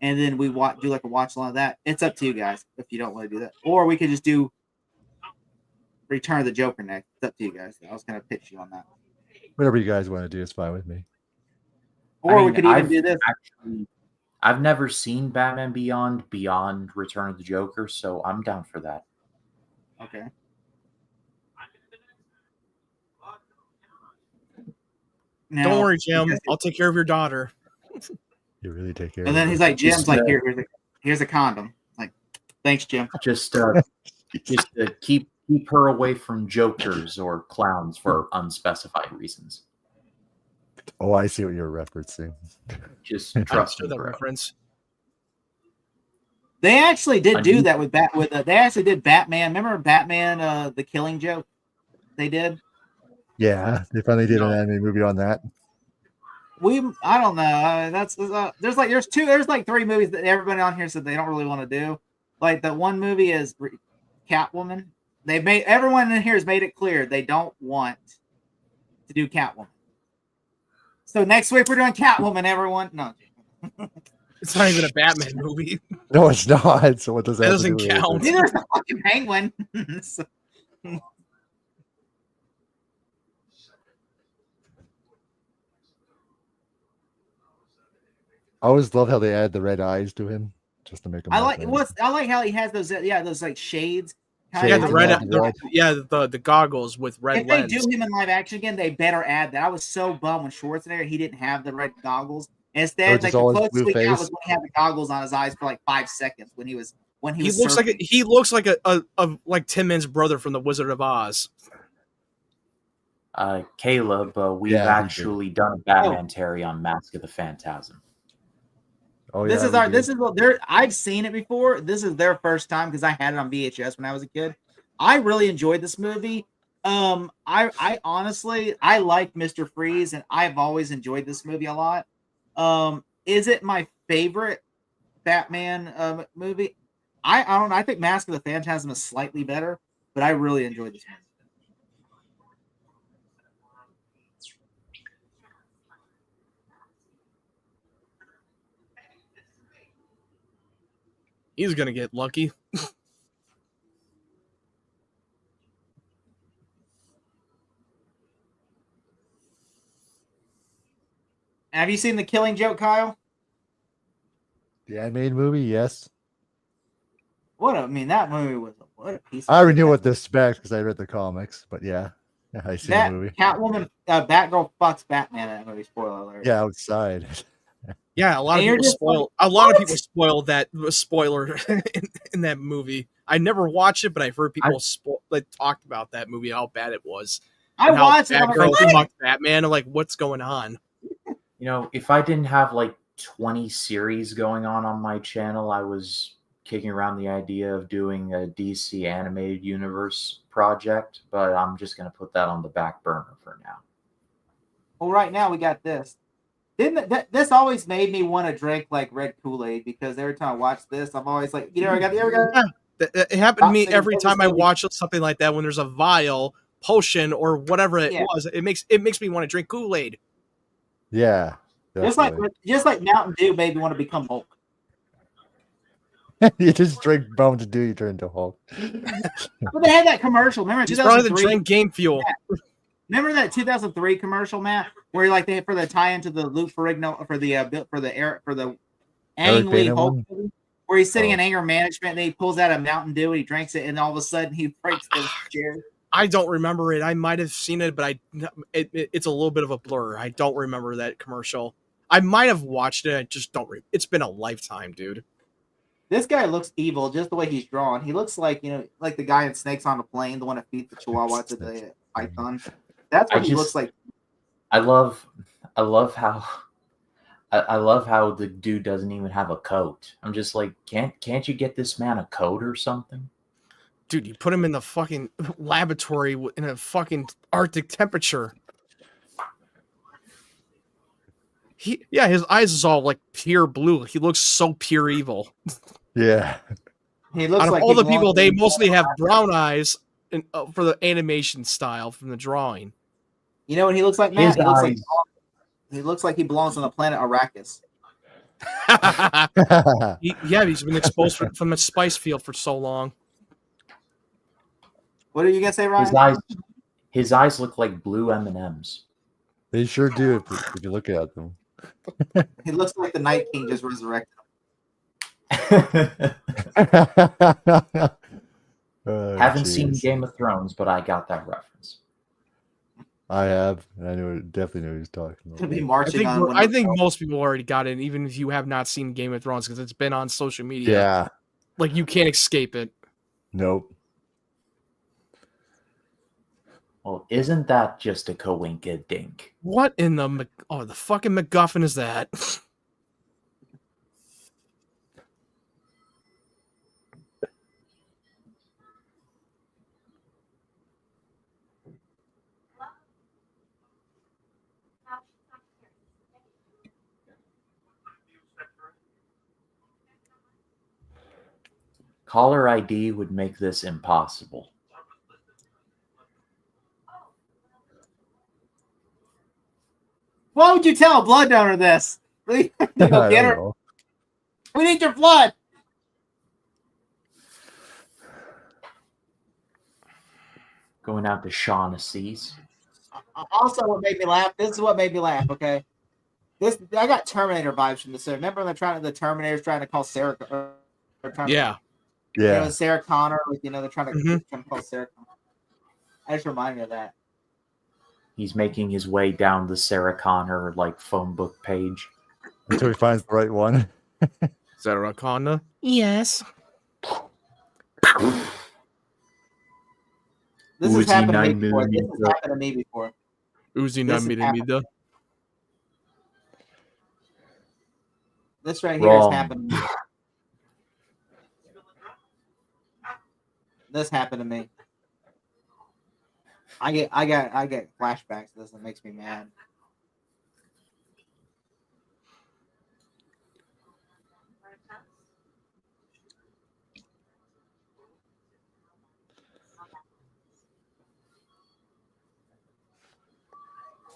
And then we do like a watch along of that. It's up to you guys if you don't want to do that. Or we could just do Return of the Joker next. It's up to you guys. I was going to pitch you on that. Whatever you guys want to do is fine with me. Or we could even do this. I've never seen Batman Beyond Return of the Joker, so I'm down for that. Okay. Now, Don't worry, Jim. I'll take care of your daughter. You really take care. And then of he's it. like, Jim's like, here's a condom. Like, thanks, Jim. Just keep her away from jokers or clowns for unspecified reasons. Oh, I see what you're referencing. Just I trust me, understood that bro. reference. They actually did I do do- that they actually did Batman. Remember Batman, the Killing Joke? They did. Yeah, they finally did an anime movie on that. I don't know. There's like 3 movies that everybody on here said they don't really want to do. Like the one movie is Catwoman. Everyone in here has made it clear they don't want to do Catwoman. So next week we're doing Catwoman, everyone. No. It's not even a Batman movie. No, it's not. So what does that, That have to doesn't do with count. it? Neither is the fucking Penguin. So- I always love how they add the red eyes to him just to make him. I look like how he has those those like shades. Shades Yeah, and the red, red. the goggles with red If they lens. do him in live action again, they better add that. I was so bummed when Schwarzenegger he didn't have the red goggles. Instead, just like the always closest blue we got face. was when he had the goggles on his eyes for like 5 seconds when he was He looks like surfing. he looks like a like Tin Man's brother from the Wizard of Oz. Caleb, we've Yeah, he did. actually done a Batmantary on Mask of the Phantasm. Oh This yeah, is we our. did. This is what they're. I've seen it before. This is their first time because I had it on VHS when I was a kid. I really enjoyed this movie. I honestly I like Mr. Freeze, and I've always enjoyed this movie a lot. Is it my favorite Batman movie? I don't know. I think Mask of the Phantasm is slightly better, but I really enjoyed this movie. He's gonna get lucky. Have you seen The Killing Joke, Kyle? The animated movie, yes. I mean, that movie was what a piece of I already shit knew that what to expect because I read the comics, but yeah, I seen the That movie. Catwoman, Batgirl fucks Batman in that movie. Spoiler alert. Yeah, outside. Yeah, a lot of And you're people just spoil. like, A lot of what? people spoiled that spoiler in that movie. I never watched it, but I've heard people talked about that movie, how bad it was, I and how watched it. I'm like, Batgirl what? fucked Batman. I'm like, what's going on? You know, if I didn't have like 20 series going on my channel, I was kicking around the idea of doing a DC animated universe project, but I'm just going to put that on the back burner for now. Well, right now we got this. This always made me want to drink like red Kool-Aid because every time I watch this, I'm always like, you ever got It happened to me Thinking every every time I single- watch something like that. When there's a vial, potion, or whatever it Yeah. was, it makes me want to drink Kool-Aid. Yeah, definitely. just like Mountain Dew made me want to become Hulk. You just drink Mountain Dew, you turn into Hulk. But they had that commercial. Remember He's probably the 2003? drink game fuel. Remember that 2003 commercial, Matt, where like they for the tie into the Lou Ferrigno for the Ang Lee Bana Hulk one? movie, where he's sitting Oh. in anger management and he pulls out a Mountain Dew and he drinks it and all of a sudden he breaks the chair. I don't remember it. I might have seen it, but it's a little bit of a blur. I don't remember that commercial. I might have watched it. I just don't. It's been a lifetime, dude. This guy looks evil just the way he's drawn. He looks like like the guy in Snakes on the Plane, the one that feeds the Chihuahua to the python. That's what he looks like. I love how the dude doesn't even have a coat. I'm just like, can't you get this man a coat or something? Dude, you put him in the fucking laboratory in a fucking Arctic temperature. His eyes is all like pure blue. He looks so pure evil. Yeah. He looks Out of like all he the people, belongs they in- mostly have brown eyes for the animation style from the drawing. You know what he looks like, Matt? His He looks like he belongs on the planet Arrakis. He's been exposed from a spice field for so long. What are you gonna say, Ryan? His eyes look like blue M&Ms. They sure do if you look at them. He looks like the Night King just resurrected him. Oh, Haven't seen jeez. Game of Thrones, but I got that reference. I have. And I definitely know what he's talking To be about. marching on. I think most people already got it, even if you have not seen Game of Thrones, because it's been on social media. Yeah. Like you can't escape it. Nope. Well, isn't that just a coinkydink? What in the the fucking MacGuffin is that? Caller ID would make this impossible. Why would you tell a blood donor this? Really? I Go don't get her. know. We need your blood. Going out to Shaughnessy's. Also, what made me laugh? This is what made me laugh. Okay, I got Terminator vibes from this. Remember the Terminator's trying to call Sarah. Yeah. Yeah. Sarah Connor. They're trying to, Mhm. trying to call Sarah Connor. I just remind me of that. He's making his way down the Sarah Connor phone book page. Until he finds the right one. Sarah Connor? Yes. This has Uzi happened to me 9 before. This has millimeter. happened to me before. Uzi This has millimeter. This right here has Wrong. happened to me. This happened to me. I get flashbacks to this. It makes me mad.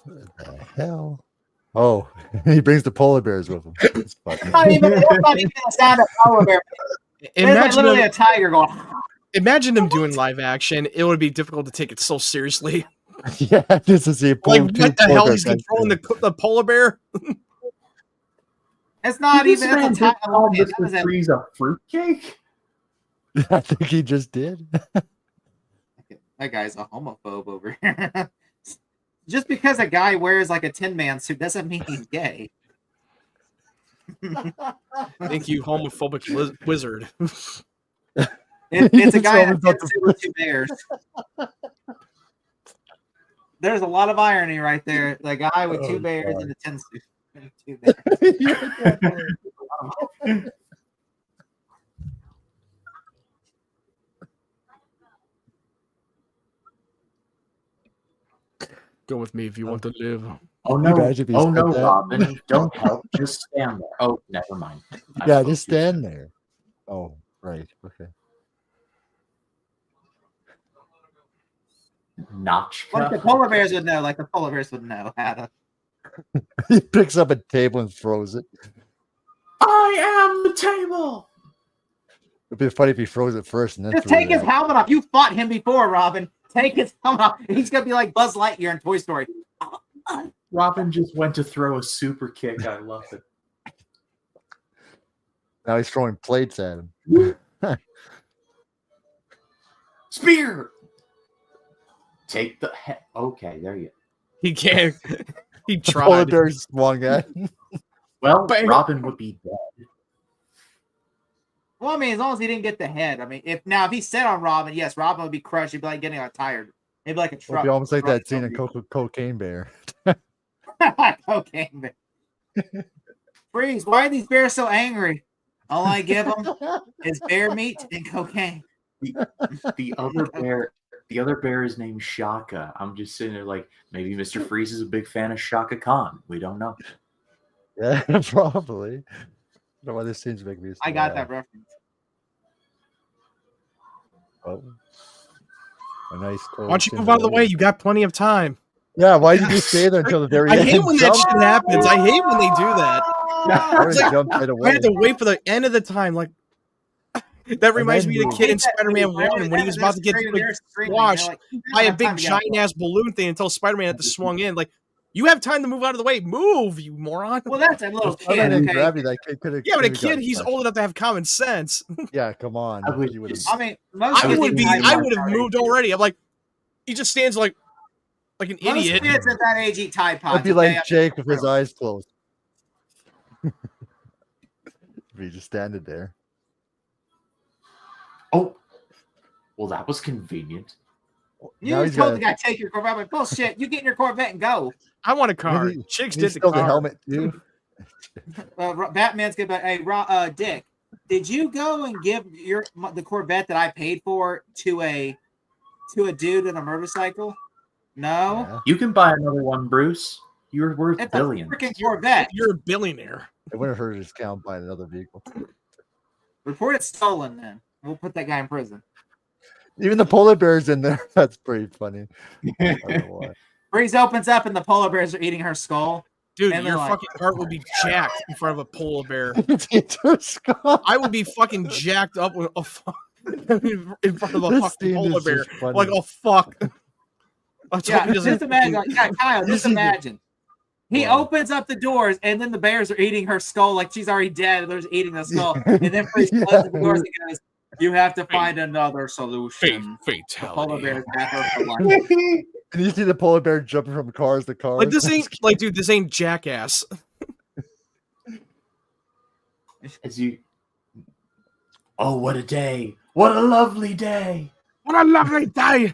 What the hell? Oh, he brings the polar bears with him. That's funny. That's not even the sound of polar bear. It's like Imagine literally them, a tiger going. imagine them doing live action. It would be difficult to take it so seriously. Yeah, this is the Like, what the hell? He's controlling the polar bear? It's not Did this even. man It's a just tiger. call That Mr. was a- Freeze a fruitcake? I think he just did. That guy's a homophobe over here. Just because a guy wears like a Tin Man suit doesn't mean he's gay. Thank you, homophobic wizard. It's a guy in a It's all tin suit with two bears. There's a lot of irony right there. The guy with two Oh, bears God. in a tin suit. And two bears. Go with me if you want to live. Oh no! Imagine if he Oh said no, that. Robin! Don't help. Just stand there. Oh, never mind. I Yeah, spoke just too soon. stand there. Oh, right. Okay. Notch. Like the polar bears would know. Like the polar bears would know how to. He picks up a table and throws it. I am the table. It'd be funny if he froze it first and then Just threw take it his out. helmet off. You fought him before, Robin. Take his helmet off. He's gonna be like Buzz Lightyear in Toy Story. Robin just went to throw a super kick. I love it. Now he's throwing plates at him. Spear. Take the head. Okay, there you go. He can't. He Polar tried. bear swung at him. Well, Bang. Robin would be dead. Well, I mean, as long as he didn't get the head. I mean, if he set on Robin, yes, Robin would be crushed. He'd be like getting tired. He'd be like a It'd truck. be almost like truck that scene in zombie. Cocaine Bear. Cocaine bear. Freeze! Why are these bears so angry? All I give them is bear meat and cocaine. The other bear is named Shaka. I'm just sitting there like, maybe Mr. Freeze is a big fan of Shaka Khan. We don't know. Yeah, probably. I don't know why this scene's making me. I got smile. that reference. Oh. A nice cold. Why don't you move out of the way? You got plenty of time. Yeah, why did you stay there until the very I end? hate when that Jump. shit happens. I hate when they do that. I would've It's like, jumped right I away. had to wait for the end of the time. Like that reminds me of the kid in Spider-Man 1 when he was about to get squashed by a big giant ass balloon thing until Spider-Man had to swung in. Like, you have time to move out of the way. Move, you moron. Well, that's a little Other kid. than Okay. gravity, that kid could have. Yeah, but a kid, he's old enough to have common sense. Yeah, come on. I would You would've- just- I mean, most I kids would in have Tide moved already. I'm like, he just stands like an Pods. Most idiot. kids at that age eat Tide Pods. I'd be okay? like Jake with his eyes closed. He just standing there. Oh, well, that was convenient. You Now just he's told got the guy take your Corvette. I'm like, bullshit. You get in your Corvette and go. I want a car. Maybe- Chicks he's did the still car. the helmet too. Batman's good, but hey, Dick, did you go and give the Corvette that I paid for to a dude in a motorcycle? No, Yeah. You can buy another one, Bruce. You're worth it's billions. a freaking Corvette. You're a billionaire. It wouldn't hurt to discount buying another vehicle. Report it stolen. Then we'll put that guy in prison. Even the polar bear's in there. That's pretty funny. I don't know why. Breeze opens up and the polar bears are eating her skull. Dude, And your they're like- fucking heart would be jacked in front of a polar bear. It's into a skull. I would be fucking jacked up with in front of a This fucking scene polar is bear. just funny. Like, oh fuck. Let's hope Yeah, he doesn't just imagine. fucking- Yeah, Kyle, just see the- imagine. He Wow. opens up the doors, and then the bears are eating her skull like she's already dead. And they're just eating the skull, and then Freeze closes the doors and goes, "You have to find another solution." The polar fatality. bears got her for life. And you see the polar bear jumping from cars to cars. Like this ain't like, dude, this ain't Jackass. As you. Oh, what a day! What a lovely day! What a lovely day.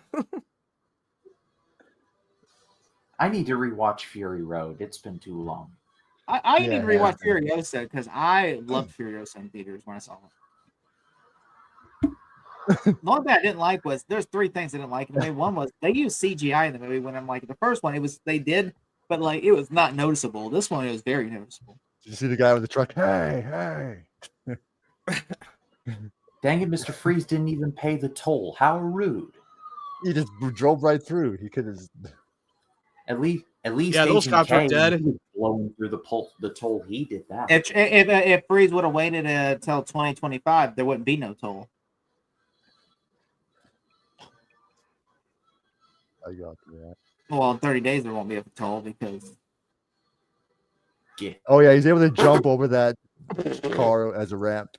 I need to rewatch Fury Road. It's been too long. I Yeah, need to it has rewatch been. Furiosa because I loved Furiosa in theaters when I saw it. The only thing I didn't like was there's three things I didn't like in the movie. One was they used CGI in the movie when I'm like the first one they did, but like it was not noticeable. This one it was very noticeable. Did you see the guy with the truck? Hey, hey. Dang it, Mr. Freeze didn't even pay the toll. How rude. He just drove right through. He could have. At least Yeah, those Agent cops are K, dead. he was blowing through the toll. He did that. If Freeze would have waited until 2025, there wouldn't be no toll. I got that. Well, in 30 days there won't be a toll because Yeah. Oh yeah, he's able to jump over that car as a ramp.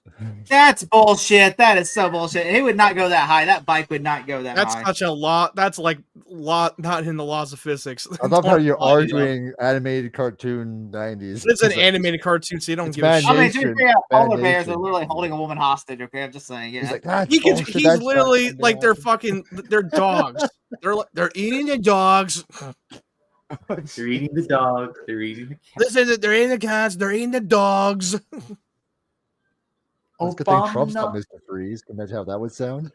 that's bullshit. That is so bullshit. He would not go that high. That bike would not go that That's high. such a lot. That's like lot not in the laws of physics. I love how you're Don't lie to them. arguing animated cartoon 90s. It's an like, animated cartoon, so you don't it's give a man shit. I mean, to be Nation. fair, Bad polar bears are Nation. literally holding a woman hostage. Okay, I'm just saying. He's Yeah, like, that's He can, bullshit. he's That's not literally gonna like they're happen." they're dogs. They're eating the dogs. They're eating the dog. They're eating the cat. Listen, they're eating the cats. They're eating the dogs. It's a good thing Trump's not Mr. Freeze. Can you imagine how that would sound?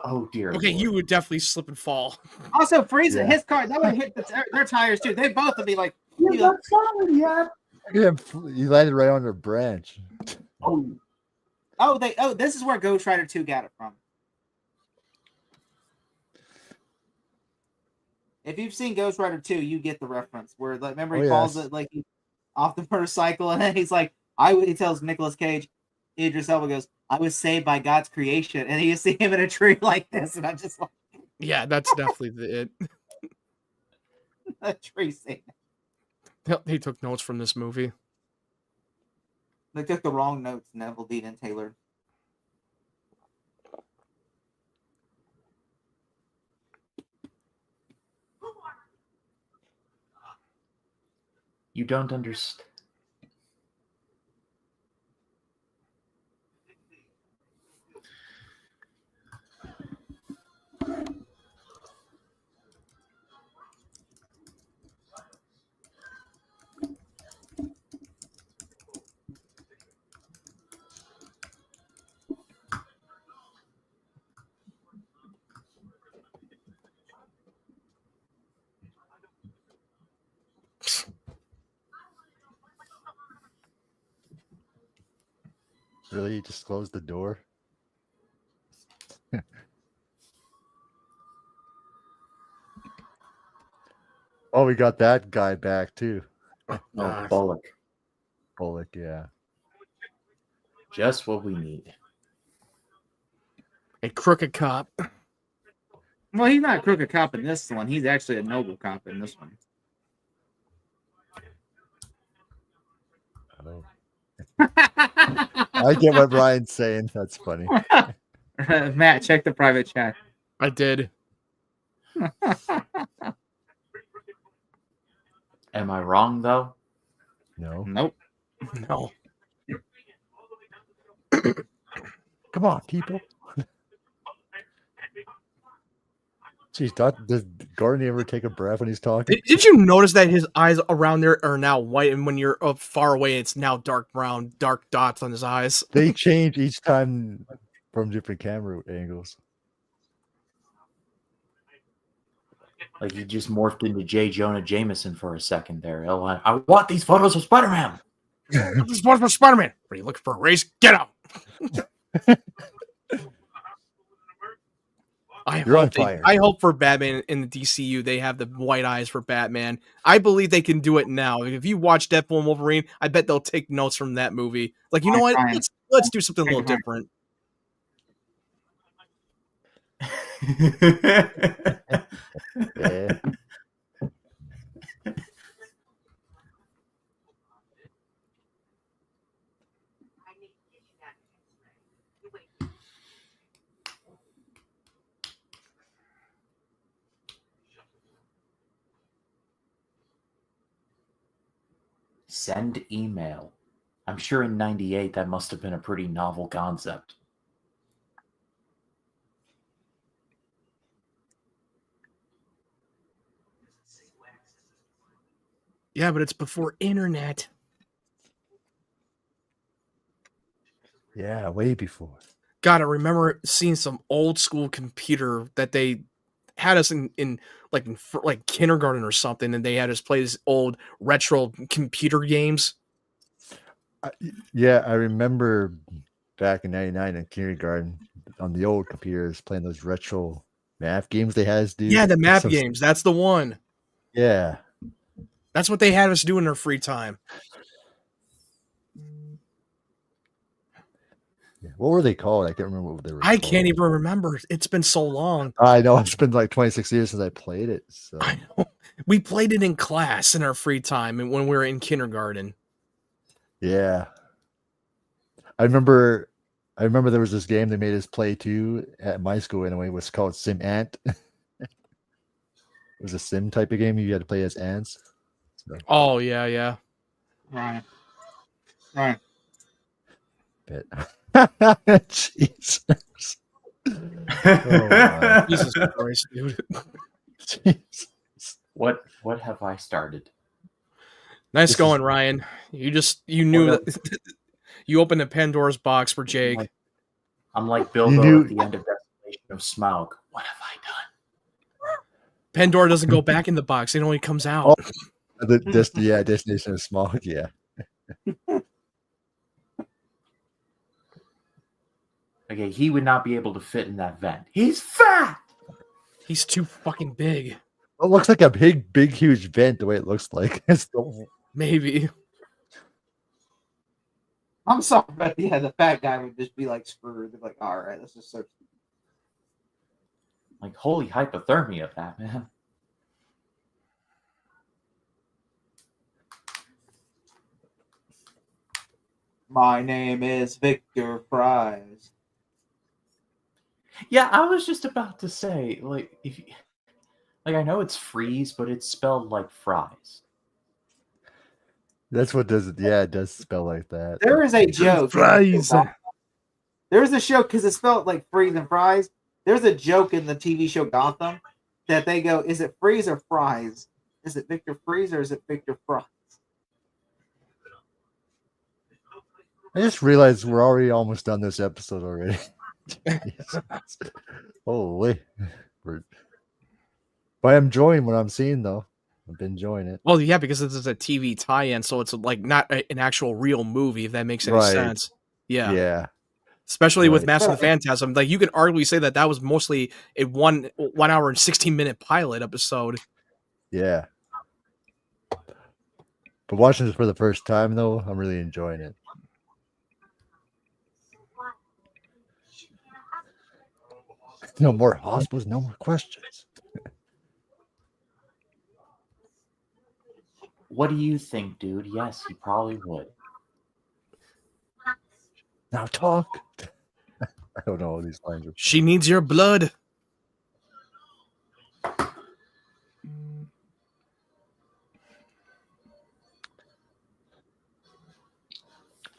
Oh dear. Okay, Lord. you would definitely slip and fall. Also, Freeze, Yeah. his car that would hit their tires too. They both would be like, Yeah, that's not yet. Yeah, he landed right on a branch. Oh, this is where Ghost Rider 2 got it from. If you've seen Ghost Rider 2, you get the reference where like remember he falls yes. like off the motorcycle and then he's like he tells Nicolas Cage, Idris Elba goes, I was saved by God's creation, and you see him in a tree like this, and I'm just like Yeah, that's definitely it. a tree scene. He took notes from this movie. They took the wrong notes, Neville, Dean, and Taylor. you don't understand. Really? You just closed the door? Oh, we got that guy back too. Oh, Bullock. Bullock, yeah. Just what we need. A crooked cop. Well, he's not a crooked cop in this one. He's actually a noble cop in this one. Oh. I get what Brian's saying. That's funny. Matt, check the private chat. I did. Am I wrong though? No. Nope. No. Come on, people. Jeez, does Gordon ever take a breath when he's talking? Did you notice that his eyes around there are now white, and when you're up far away, it's now dark brown, dark dots on his eyes? They change each time from different camera angles. Like he just morphed into J. Jonah Jameson for a second there. Oh, I want these photos of Spider-Man. This is one for Spider-Man. Are you looking for a race? Get out! You're on fire. I hope for Batman in the DCU they have the white eyes for Batman. I believe they can do it now. If you watch Deadpool and Wolverine, I bet they'll take notes from that movie. Like, you know what? Let's do something a little different. Yeah. Send email. I'm sure in '98 that must have been a pretty novel concept. Yeah, but it's before internet. Yeah, way before. God, I remember seeing some old school computer that they had us in like kindergarten or something, and they had us play this old retro computer games. Yeah, I remember back in '99 in kindergarten on the old computers playing those retro math games they had us do. Yeah, the map So- games. That's the one. Yeah. That's what they had us do in our free time. Yeah. What were they called? I can't remember what they were I called. can't even remember. It's been so long. I know it's been like 26 years since I played it. So I know. We played it in class in our free time and when we were in kindergarten. yeah. I remember there was this game they made us play too at my school anyway. It was called Sim Ant. It was a sim type of game you had to play as ants. So, Oh yeah, yeah. Right. Right. bit. Jesus. Oh, my. Jesus Christ, dude. Jesus. What have I started? Nice This going, is- Ryan. You knew What that you opened a Pandora's box for Jake. I'm like You Bilbo knew- at the end of Destination of Smaug. What have I done? Pandora doesn't go back in the box; it only comes out. Destination of Smog. Yeah. Okay, he would not be able to fit in that vent. He's fat. He's too fucking big. It looks like a big, huge vent the way it looks like. Maybe. I'm sorry, but yeah, the fat guy would just be like screwed. They're like, all right, let's just search. Like holy hypothermia, Batman. My name is Victor Fries. Yeah, I was just about to say, like, I know it's freeze, but it's spelled like fries. That's what does it. Yeah, it does spell like that. There is a joke. Fries. There's a show because it's spelled like freeze and fries. There's a joke in the TV show Gotham that they go, is it freeze or fries? Is it Victor Freeze or is it Victor Fries? I just realized we're already almost done this episode already. Holy. But I'm enjoying what I'm seeing though. I've been enjoying it. Well, yeah, because this is a TV tie-in, so it's like not an actual real movie. If that makes any Right. sense. Yeah. Yeah. Especially with Right. Master of the Phantasm, like you could arguably say that was mostly a 1 hour and 16-minute pilot episode. Yeah. But watching this for the first time though, I'm really enjoying it. No more hospitals, no more questions. What do you think, dude? Yes, he probably would. Now talk. I don't know all these lines. She needs your blood.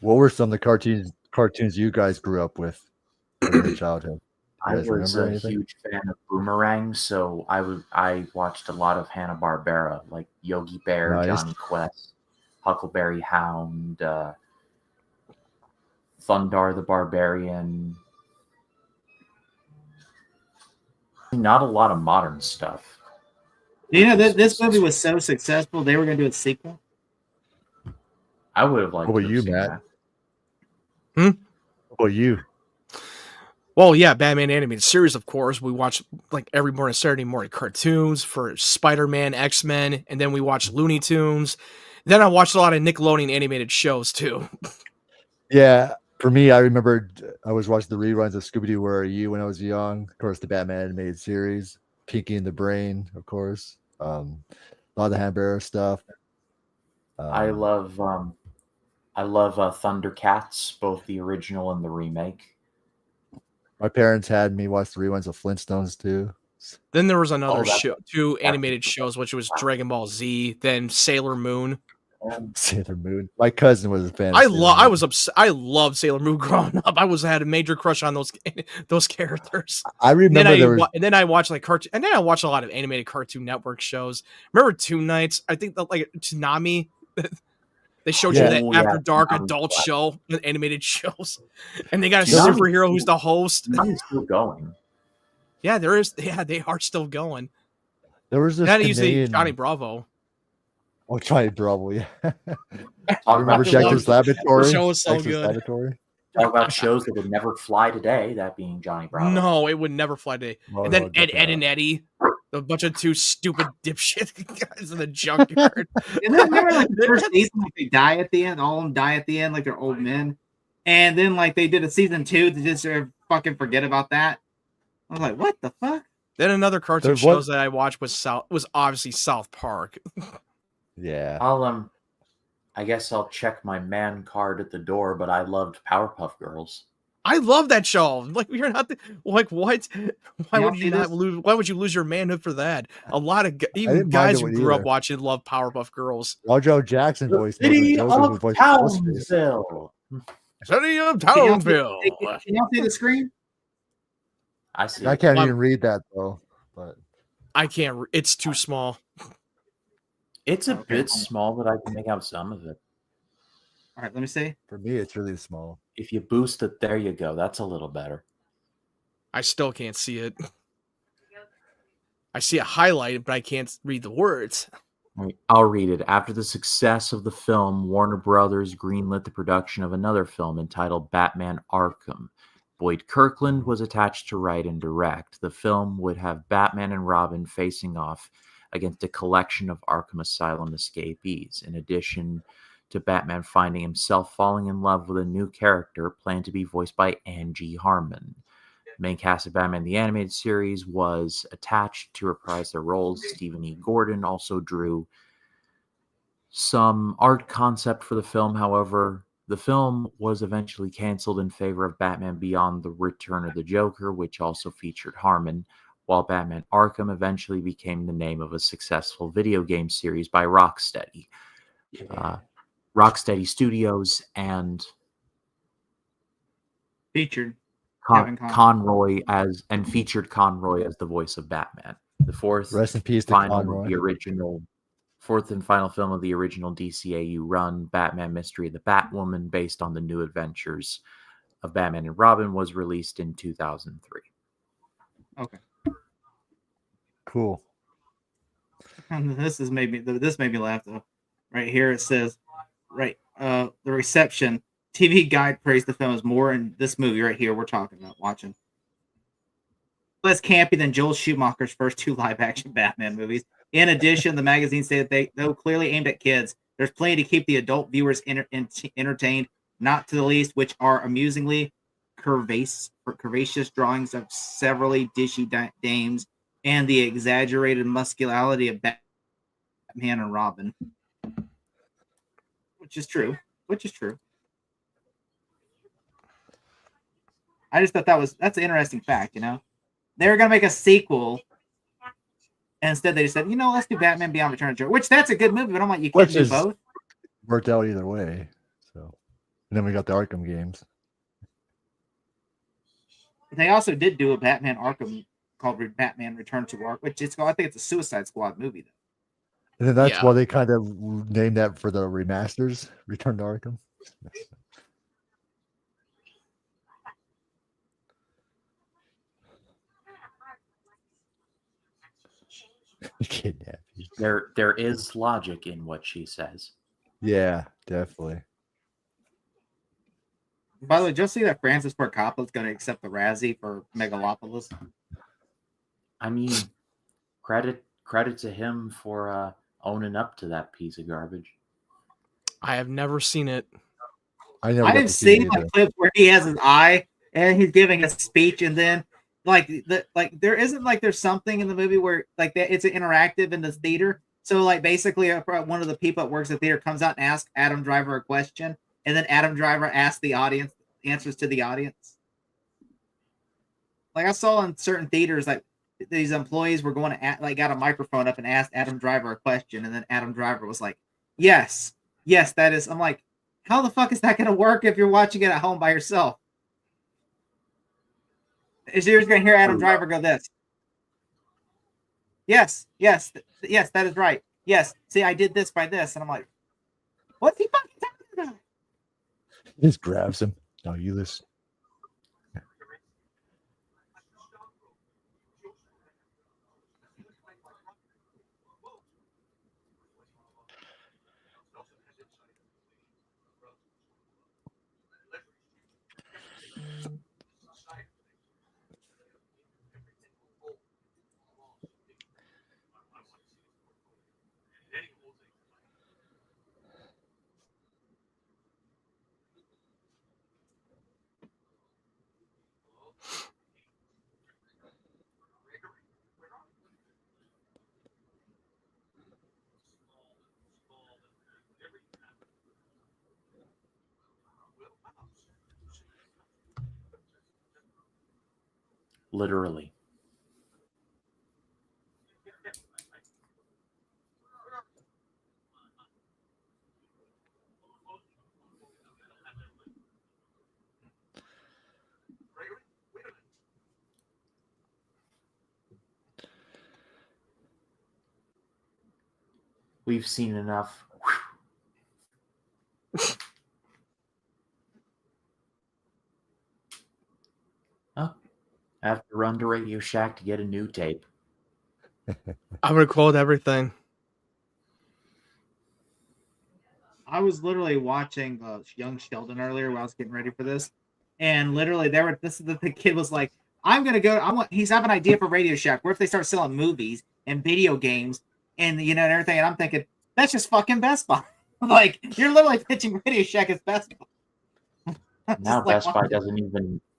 What were some of the cartoons you guys grew up with in your childhood? I You guys was remember a anything? huge fan of Boomerang, so I watched a lot of Hanna-Barbera, like Yogi Bear, Nice. Johnny Quest, Huckleberry Hound, Thundar the Barbarian. Not a lot of modern stuff. You know, this movie was so successful, they were going to do a sequel. I would have liked What to about have you, seen Matt? that. What about you? Well, yeah, Batman animated series, of course. We watch like every morning, Saturday morning cartoons for Spider-Man, X-Men, and then we watch Looney Tunes. Then I watched a lot of Nickelodeon animated shows too. Yeah, for me, I remembered I was watching the reruns of Scooby Doo. Where Are You? When I was young. Of course, the Batman animated series, Pinky and the Brain, of course. A lot of the Hanna-Barbera stuff. I love Thundercats, both the original and the remake. My parents had me watch the reruns of Flintstones too. Then there was another that's- show, two animated shows, which was Dragon Ball Z, then Sailor Moon. Sailor Moon. My cousin was a fan. I of Sailor Moon. I loved Sailor Moon growing up. Had a major crush on those characters. I remember there was. And then I watched like cartoon, and then I watched a lot of animated Cartoon Network shows. Remember Two Nights? I think that like Tsunami. They showed you that after dark adult show with animated shows, and they got a superhero who's the host. Tsunami's still going. Yeah, there is. Yeah, they are still going. There was this. That usually Johnny Bravo. Oh, Johnny Bravo, yeah. Talk Remember about Dexter's Laboratory? The show was so Dexter's good. Laboratory? Talk about shows that would never fly today, that being Johnny Bravo. No, it would never fly today. Oh, And then no, Ed and Eddie, a bunch of two stupid dipshit guys in the junkyard. And then remember, like the first season, like they die at the end. All of them die at the end, like they're old men. And then like they did a season 2 to just fucking forget about that. I was like, what the fuck? Then another cartoon shows that I watched was obviously South Park. Yeah. I guess I'll check my man card at the door, but I loved Powerpuff Girls. I love that show. Like you're not like what? Why would you not lose? Why would you lose your manhood for that? A lot of even guys who grew up watching love Powerpuff Girls. Joe Jackson voice. City of Townsville. City of Townsville. Can y'all see the screen? I see. I can't even read that though. But I can't. It's too small. It's a bit small, but I can make out some of it. All right, let me see. For me, it's really small. If you boost it, there you go. That's a little better. I still can't see it. I see it highlighted, but I can't read the words. I'll read it. After the success of the film, Warner Brothers greenlit the production of another film entitled Batman Arkham. Boyd Kirkland was attached to write and direct. The film would have Batman and Robin facing off against a collection of Arkham Asylum escapees. In addition to Batman finding himself falling in love with a new character planned to be voiced by Angie Harmon. The main cast of Batman the Animated Series was attached to reprise their roles. Stephen E. Gordon also drew some art concept for the film. However, the film was eventually canceled in favor of Batman Beyond: The Return of the Joker, which also featured Harmon, while Batman Arkham eventually became the name of a successful video game series by Rocksteady. Rocksteady Studios and Featured Conroy featured Conroy as the voice of Batman. The fourth Rest in peace to final Conroy. fourth and final film of the original DCAU run, Batman Mystery of the Batwoman, based on the new adventures of Batman and Robin, was released in 2003. Okay. Cool. And this made me laugh though. Right here it says, the reception. TV Guide praised the film as more in this movie right here we're talking about watching. Less campy than Joel Schumacher's first 2 live-action Batman movies. In addition, the magazine said though clearly aimed at kids, there's plenty to keep the adult viewers entertained, not to the least, which are amusingly curvaceous drawings of severally dishy dames and the exaggerated muscularity of Batman and Robin. Which is true. I just thought that's an interesting fact, you know? They were going to make a sequel, and instead they just said, let's do Batman Beyond Return of the Joker, which that's a good movie, but I'm like, you can't do both. Worked out either way. So, and then we got the Arkham games. They also did do a Batman Arkham called Batman Return to Arkham, which I think it's a Suicide Squad movie, though. And then that's why they kind of named that for the remasters, Return to Arkham. Kidnap you. There is logic in what she says. Yeah, definitely. By the way, just see that Francis Ford Coppola is going to accept the Razzie for Megalopolis. I mean, credit to him for owning up to that piece of garbage. I have never seen it. I've seen clips where he has his eye and he's giving a speech, and then there isn't there's something in the movie where it's interactive in the theater. So basically one of the people that works at the theater comes out and asks Adam Driver a question, and then Adam Driver asks the audience answers to the audience. I saw in certain theaters these employees were going to got a microphone up and asked Adam Driver a question, and then Adam Driver was like, "Yes, Yes, that is. I'm like, how the fuck is that going to work if you're watching it at home by yourself? Is you're just going to hear Adam Driver go this? Yes, yes, yes, that is right. Yes, see, I did this by this, and I'm like, what's he fucking talking about? He just grabs him. No, you listen. Literally. We've seen enough. Oh, I have to run to Radio Shack to get a new tape. I'm gonna quote everything. I was literally watching Young Sheldon earlier while I was getting ready for this, and literally the kid was like, "I'm gonna go. He's having an idea for Radio Shack. What if they start selling movies and video games and and everything?" And I'm thinking that's just fucking Best Buy. Like you're literally pitching Radio Shack as Best Buy. Now Best Buy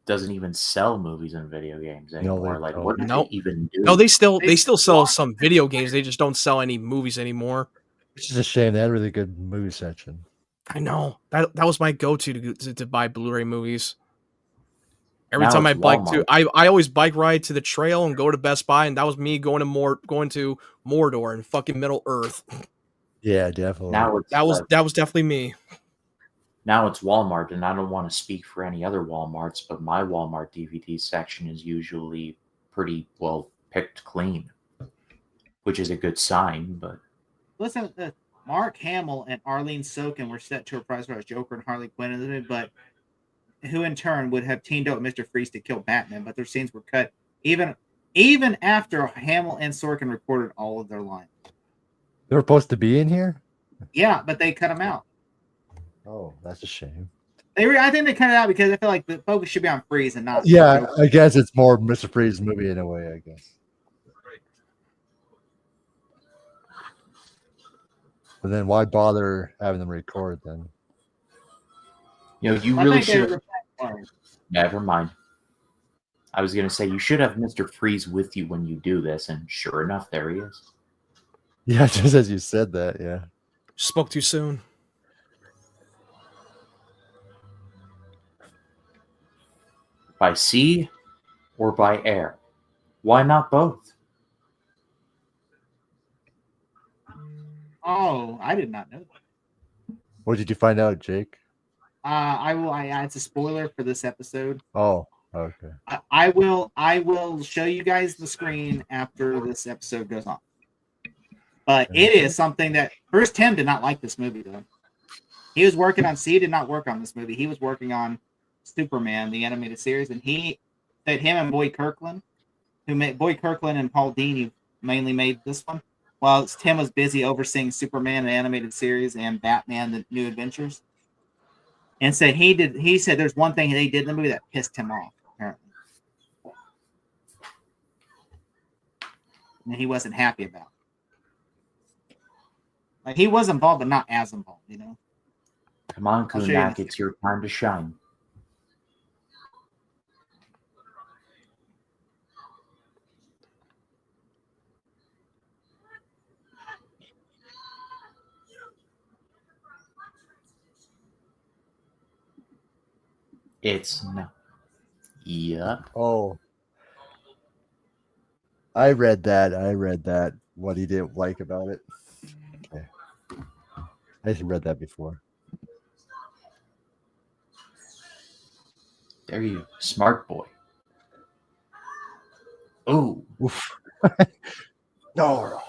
doesn't even sell movies and video games anymore. Like, what do Nope. they even do? No, they still sell some video games. They just don't sell any movies anymore. Which is a shame. They had a really good movie section. I know that was my go-to to buy Blu-ray movies. Every Now time I it's bike to, Walmart. I always bike ride to the trail and go to Best Buy, and that was me going to Mordor and fucking Middle Earth. Yeah, definitely. Now it's That was definitely me. now it's Walmart, and I don't want to speak for any other Walmarts, but my Walmart DVD section is usually pretty well picked clean, which is a good sign. But Listen, Mark Hamill and Arlene Sokin were set to reprise as Joker and Harley Quinn, but who in turn would have teamed up with Mr. Freeze to kill Batman, but their scenes were cut even after Hamill and Sorkin recorded all of their lines. They were supposed to be in here? Yeah, but they cut them out. Oh, that's a shame. I think they cut it out because I feel like the focus should be on Freeze and not. Yeah, Joker. I guess it's more Mr. Freeze's movie in a way, I guess. But then why bother having them record then? you I really think they should. were- Never mind. I was going to say you should have Mr. Freeze with you when you do this, and sure enough, there he is. Yeah, just as you said that, yeah. Spoke too soon. By sea or by air? Why not both? Oh, I did not know that. What did you find out, Jake? It's a spoiler for this episode. Oh, okay. I will show you guys the screen after this episode goes on. But it is something that Bruce Timm did not like this movie though. He was working on did not work on this movie. He was working on Superman, the animated series, and he said him and Boyd Kirkland, and Paul Dini mainly made this one. While Tim was busy overseeing Superman, the animated series, and Batman, the New Adventures. And said he said there's one thing they did in the movie that pissed him off, apparently. And he wasn't happy about it. Like he was involved, but not as involved, Come on, I'll show you Kunak, this. it's your time to shine. It's not. Yep. Oh. I read that. What he didn't like about it. Okay. I just read that before. There you, smart boy. Oh, Oof. No.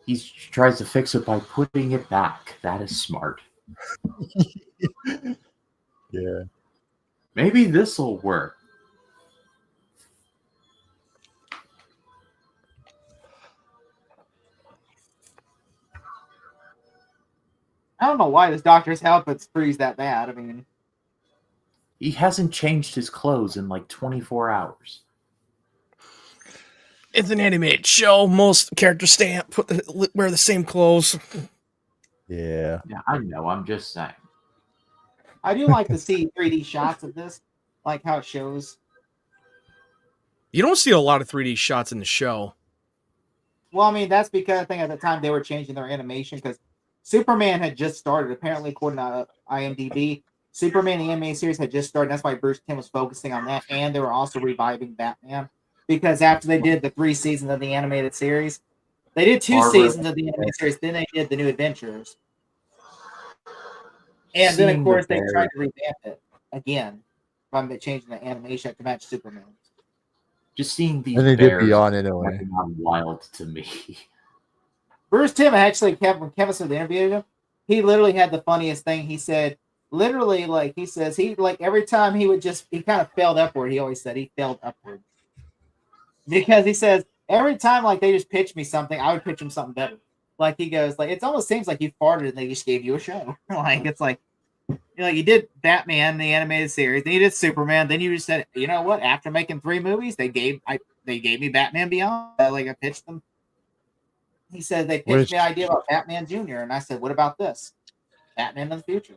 he tries to fix it by putting it back. That is smart. Yeah. Maybe this'll work. I don't know why this doctor's outfits freeze that bad. I mean, He hasn't changed his clothes in like 24 hours. It's an animated show. Most characters wear the same clothes. Yeah. Yeah, I know. I'm just saying. I do like to see 3D shots of this, like how it shows. You don't see a lot of 3D shots in the show. Well, I mean, that's because I think at the time they were changing their animation because Superman had just started. Apparently, according to IMDb, Superman the animated series had just started. That's why Bruce Timm was focusing on that, and they were also reviving Batman because after they did the 3 seasons of the animated series, they did 2 seasons of the animated series. Then they did the New Adventures, and then of course they tried to revamp it again by changing the animation to match Superman. Just seeing these And they did bears Beyond anyway. are wild to me. Bruce Timm actually, when Kevin Smith interviewed him, he literally had the funniest thing. He said, literally, like he says, he like every time he kind of failed upward. He always said he failed upward because he says every time like they just pitched me something, I would pitch him something better. Like he goes, like it almost seems like you farted and they just gave you a show. Like it's like, you did Batman the animated series, then you did Superman, then you just said, you know what? After making 3 movies, they gave me Batman Beyond. Like I pitched them. He said they pitched me the idea about Batman Jr. And I said, what about this? Batman in the future.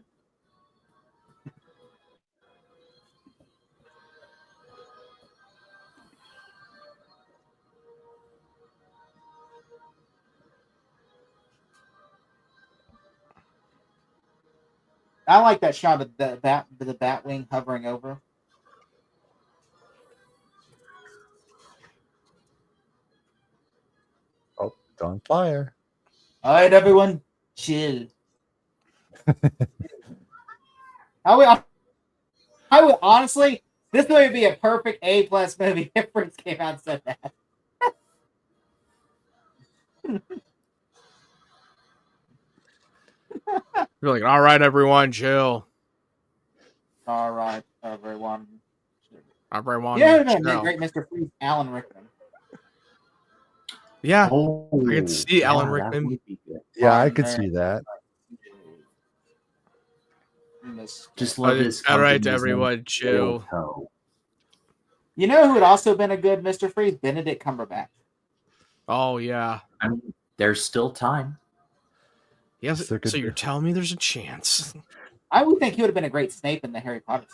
I like that shot of the Batwing hovering over. Oh, it's on fire. All right, everyone, chill. I would honestly, this would be a perfect A+ movie if Prince came out and said that. You're like, all right, everyone, chill. All right, everyone. Everyone, Yeah, no, chill. great Mr. Freeze, Alan Rickman. Yeah, Oh, I can see Alan that Rickman. would be good. Yeah, I could see that. Just let this. All right, company's everyone, name chill. go. You know who would also been a good Mr. Freeze? Benedict Cumberbatch. Oh yeah. I mean, there's still time. Yes. So So you're telling me there's a chance? I would think he would have been a great Snape in the Harry Potter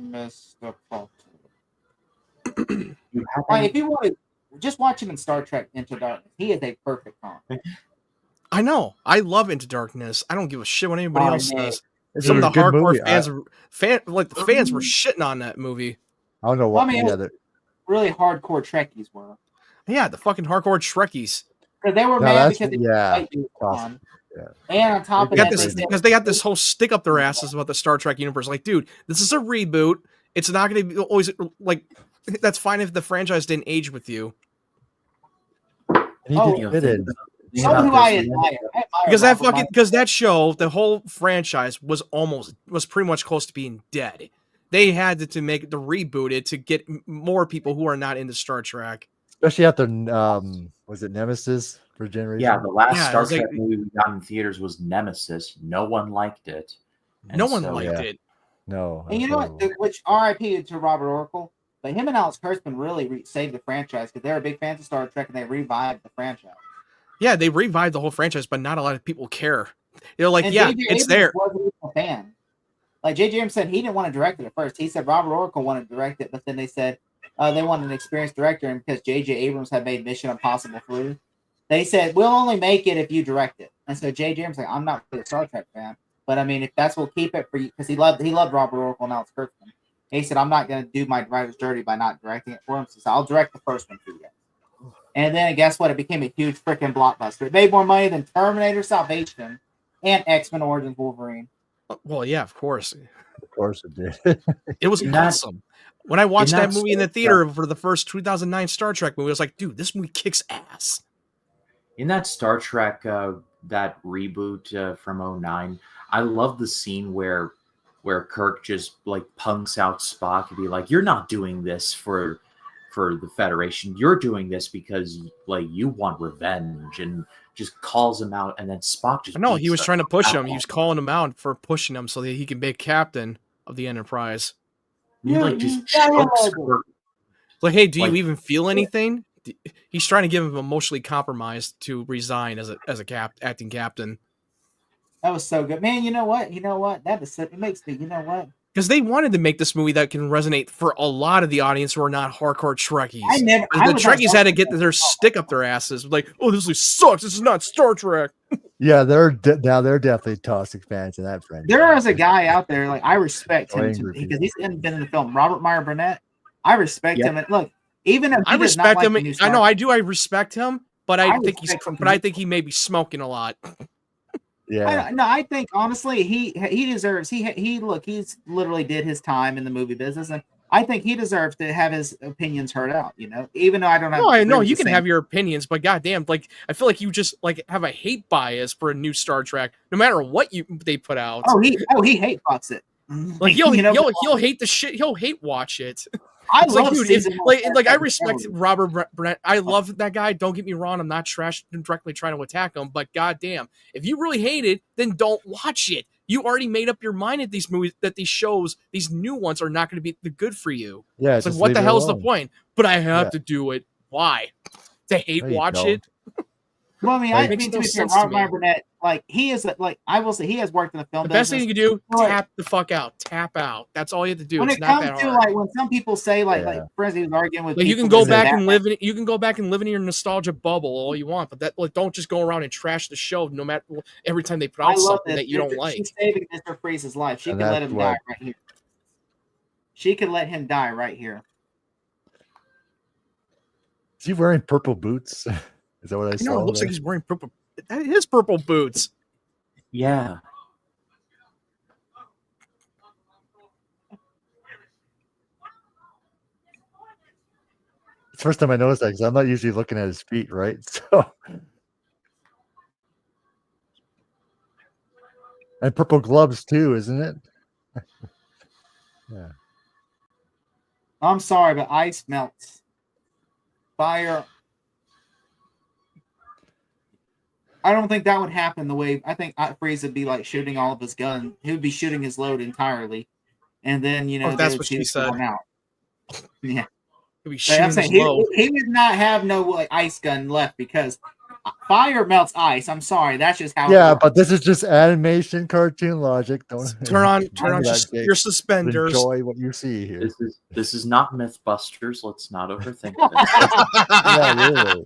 series. Mr. Potter. If you wanted, just watch him in Star Trek Into Darkness. He is a perfect Khan. I know. I love Into Darkness. I don't give a shit what anybody else man. says. Some of the a good hardcore movie. the fans were shitting on that movie. I don't know what. Really hardcore Trekkies were. Yeah, the fucking hardcore Trekkies. Because they were mad because they didn't awesome. And on top of Got that, this because they got this whole stick up their asses about the Star Trek universe. Like, dude, this is a reboot. It's not going to be always like. That's fine if the franchise didn't age with you. He did fit in. Someone who I admire. Because that show, the whole franchise was pretty much close to being dead. They had to reboot it to get more people who are not into Star Trek. Especially after was it Nemesis for Generation? Yeah, the last Star Trek movie we got in theaters was Nemesis. No one liked it. No one liked it. No. And you know what? Which RIP to Robert Oracle, but him and Alex Kurtzman really saved the franchise because they're big fans of Star Trek and they revived the franchise. Yeah, they revived the whole franchise, but not a lot of people care. They're like, and yeah, J. J. it's Abrams there. Wasn't a fan. Like J.J. Abrams said, he didn't want to direct it at first. He said Robert Oracle wanted to direct it, but then they said they wanted an experienced director, and because J.J. Abrams had made Mission Impossible 3, they said we'll only make it if you direct it. And so J.J. Abrams like, I'm not really a Star Trek fan, but I mean, if that's we'll keep it for you because he loved Robert Oracle and Alex Kurtzman. He said, I'm not going to do my writer's dirty by not directing it for him. So I'll direct the first one for you. And then guess what? It became a huge freaking blockbuster. It made more money than Terminator Salvation and X-Men Origins Wolverine. Well, yeah, of course. Of course it did. It was awesome. When I watched that movie in the Star theater for the first 2009 Star Trek movie, I was like, dude, this movie kicks ass. In that Star Trek, that reboot from 09, I love the scene where Kirk just like punks out Spock and be like, "You're not doing this for the Federation. You're doing this because like you want revenge," and just calls him out. And then Spock just No, he beats was the trying to push crap him. He out was of him. calling him out for pushing him so that he can be captain of the Enterprise. He like just Yeah, chokes yeah. Kirk. It's like, hey, do you Like- even feel anything? He's trying to give him emotionally compromised to resign as acting captain. That was so good. Man, you know what? That is it makes me, you know what? Because they wanted to make this movie that can resonate for a lot of the audience who are not hardcore Trekkies. The Trekkies had to get their stick up their asses. Like, oh, this movie sucks. This is not Star Trek. Yeah, now they're definitely toxic fans of that franchise. There is a guy out there, like I respect So him angry because people. he's been in the film. Robert Meyer Burnett. I respect Yep. him. And look, even if he I does not respect like him. the new I Star know I do. I respect him, but I think respect him I think he may be smoking a lot. Yeah, I think honestly he deserves he's literally did his time in the movie business, and I think he deserves to have his opinions heard out, even though I don't have No, I know agree you with the can same- have your opinions, but goddamn, like I feel like you just like have a hate bias for a new Star Trek, no matter what they put out. he hate fucks it. Like he'll hate the shit. He'll hate watch it. I It's like, love dude, season one Star I Trek respect Discovery. Robert Brent. I love that guy. Don't get me wrong. I'm not directly trying to attack him, but goddamn, if you really hate it, then don't watch it. You already made up your mind that these movies, that these shows, these new ones are not going to be the good for you. yeah. It's like, just what leave the it hell's the alone. point? But I have Yeah. to do it. Why? To hate No, you watch don't. it? Well, I mean, Like- I Makes mean, no to be fair, sense to Robert me. Meyer Burnett, like he is, like I will say, he has worked in the film The best thing business. you can do, Right. tap the fuck out. Tap out. That's all you have to do. When It's it not comes that to hard. like when some people say like for instance, he was arguing with Like you people can go that said back and Batman- live in you can go back and live in your nostalgia bubble all you want, but that like don't just go around and trash the show no matter every time they put I out love something this. that you don't like. She's saving Mr. Freeze's life. She And could let that's him what- die right here. She could let him die right here. Is he wearing purple boots? Is that what I saw? No, it looks there? like he's wearing purple. That is purple boots. Yeah. It's the first time I noticed that because I'm not usually looking at his feet, right? So, and purple gloves too, isn't it? Yeah. I'm sorry, but ice melts. Fire. I don't think that would happen the way I think Freeze would be like shooting all of his gun. He would be shooting his load entirely, and then Oh, that's what she said. Out. Yeah, He'll be Like, shooting I'm saying his low. he would not have no like ice gun left because fire melts ice. I'm sorry, that's just how. Yeah, it works. but this is just animation cartoon logic. Don't Turn on that, Jake. your suspenders. Enjoy what you see here. This is not Mythbusters. Let's not overthink it. Yeah, really.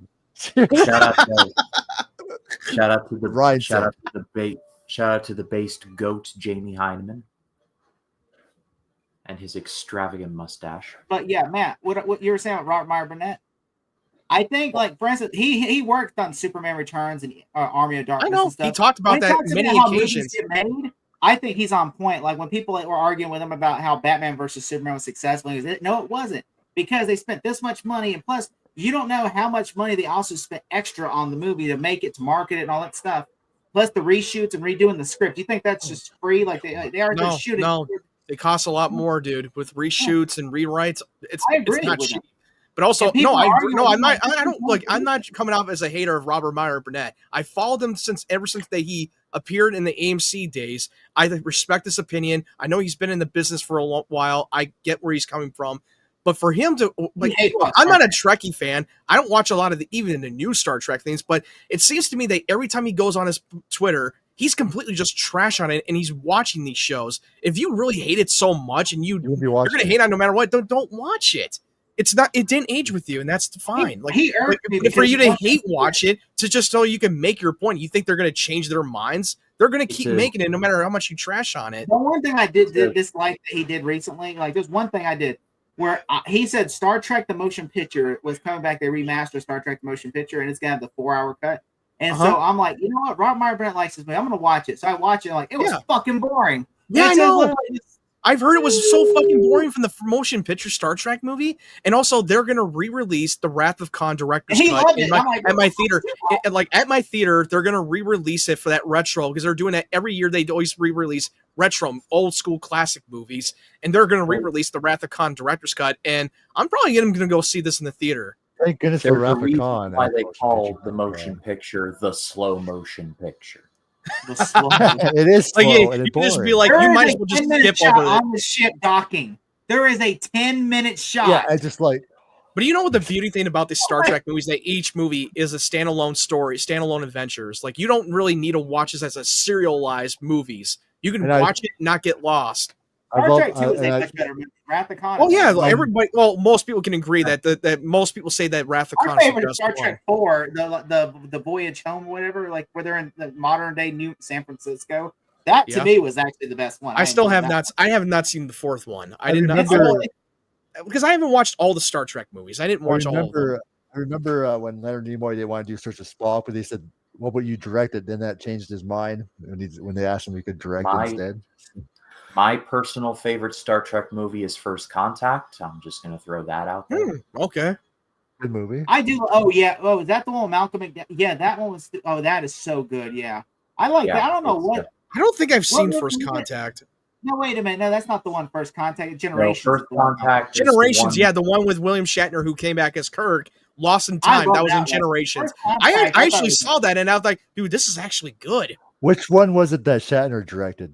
Shout out to the Right, shout out to the based goat Jamie Heineman and his extravagant mustache. But yeah, Matt, what you were saying about Robert Meyer Burnett? I think, like for instance, he worked on Superman Returns and Army of I Darkness. know and stuff. he talked about When it that comes to many how movies occasions. get made, I think he's on point. Like when people were arguing with him about how Batman versus Superman was successful, he was, no, it wasn't because they spent this much money, and plus, you don't know how much money they also spent extra on the movie to make it, to market it, and all that stuff. Plus the reshoots and redoing the script. You think that's just free? Like they are No, just shooting. no. It costs a lot more, dude, with reshoots and rewrites. I agree it's not with cheap. him. But also, And people no, I argue no, with I'm him not. like, I don't like. I'm not coming off as a hater of Robert Meyer Burnett. I followed him ever since he appeared in the AMC days. I respect his opinion. I know he's been in the business for a while. I get where he's coming from. But for him to like, hate look, I'm not a Trekkie fan. I don't watch a lot of even the new Star Trek things. But it seems to me that every time he goes on his Twitter, he's completely just trash on it, and he's watching these shows. If you really hate it so much, and You'll be you're watching gonna it. hate on it no matter what, don't watch it. It's not. It didn't age with you, and that's fine. Like, he irked me but for because you he to wanted hate watch it to just so you can make your point, you think they're gonna change their minds They're gonna It's keep a- making it no matter how much you trash on it. The one thing I did dislike that he did recently, like there's one thing I did where he said Star Trek the motion picture was coming back. They remastered Star Trek the motion picture, and it's gonna have the 4-hour cut. And so I'm like, you know what? Rob Meyer Brent likes this movie. I'm gonna watch it. So I watch it. Like it was fucking boring. Yeah, I It says know. literally just- I've heard it was so fucking boring from the motion picture Star Trek movie, and also they're gonna re-release the Wrath of Khan director's He cut loved in it. my, I'm like, at my what the theater. fuck? And, like at my theater, they're gonna re-release it for that retro because they're doing that every year. They always re-release retro, old school classic movies, and they're gonna re-release the Wrath of Khan director's cut. And I'm probably gonna go see this in the theater. Thank goodness There's for a reason Rapicon. why they call the motion picture the slow motion picture. The slow- It is slow Like you and can just be boring. like, There you is might a as well just 10-minute skip shot over it. on the ship docking. There is a 10-minute shot. Yeah, I just like But you know what the beauty thing about these Star Trek movies, that each movie is a standalone story, standalone adventures. Like you don't really need to watch this as a serialized movies. You can And watch it and not get lost. I Star love Trek 2 is a and I- much better movie. Wrath of Khan. Oh is yeah, a- everybody. Well, most people can agree that most people say that Wrath of Our Khan is the favorite is best Star one. Trek 4, the voyage home, whatever, like where they're in the modern day New San Francisco. That to Yeah. me was actually the best one. I still enjoyed have that not. I have not seen the fourth one. I I did not remember- because I haven't watched all the Star Trek movies. I didn't watch all of them. I remember when Leonard Nimoy didn't want to do Search of Spock, but they said, "What would you direct it?" Then that changed his mind when they asked him if he could direct instead. My personal favorite Star Trek movie is First Contact. I'm just going to throw that out there. Okay. Good movie. I do. Oh yeah. Oh, is that the one with Malcolm McDowell? Yeah, that one was. Oh, that is so good. Yeah, I like Yeah, that. I don't know it's what. I don't think I've seen what First was it? Contact. No, wait a minute. No, that's not the one. First Contact. No, Generations. First is the one. Contact. is the Generations, one- yeah, the one with William Shatner who came back as Kirk, Lost in I Time. love That was in one. Generations. First I Contact, thought actually it was- saw that and I was like, dude, this is actually good. Which one was it that Shatner directed?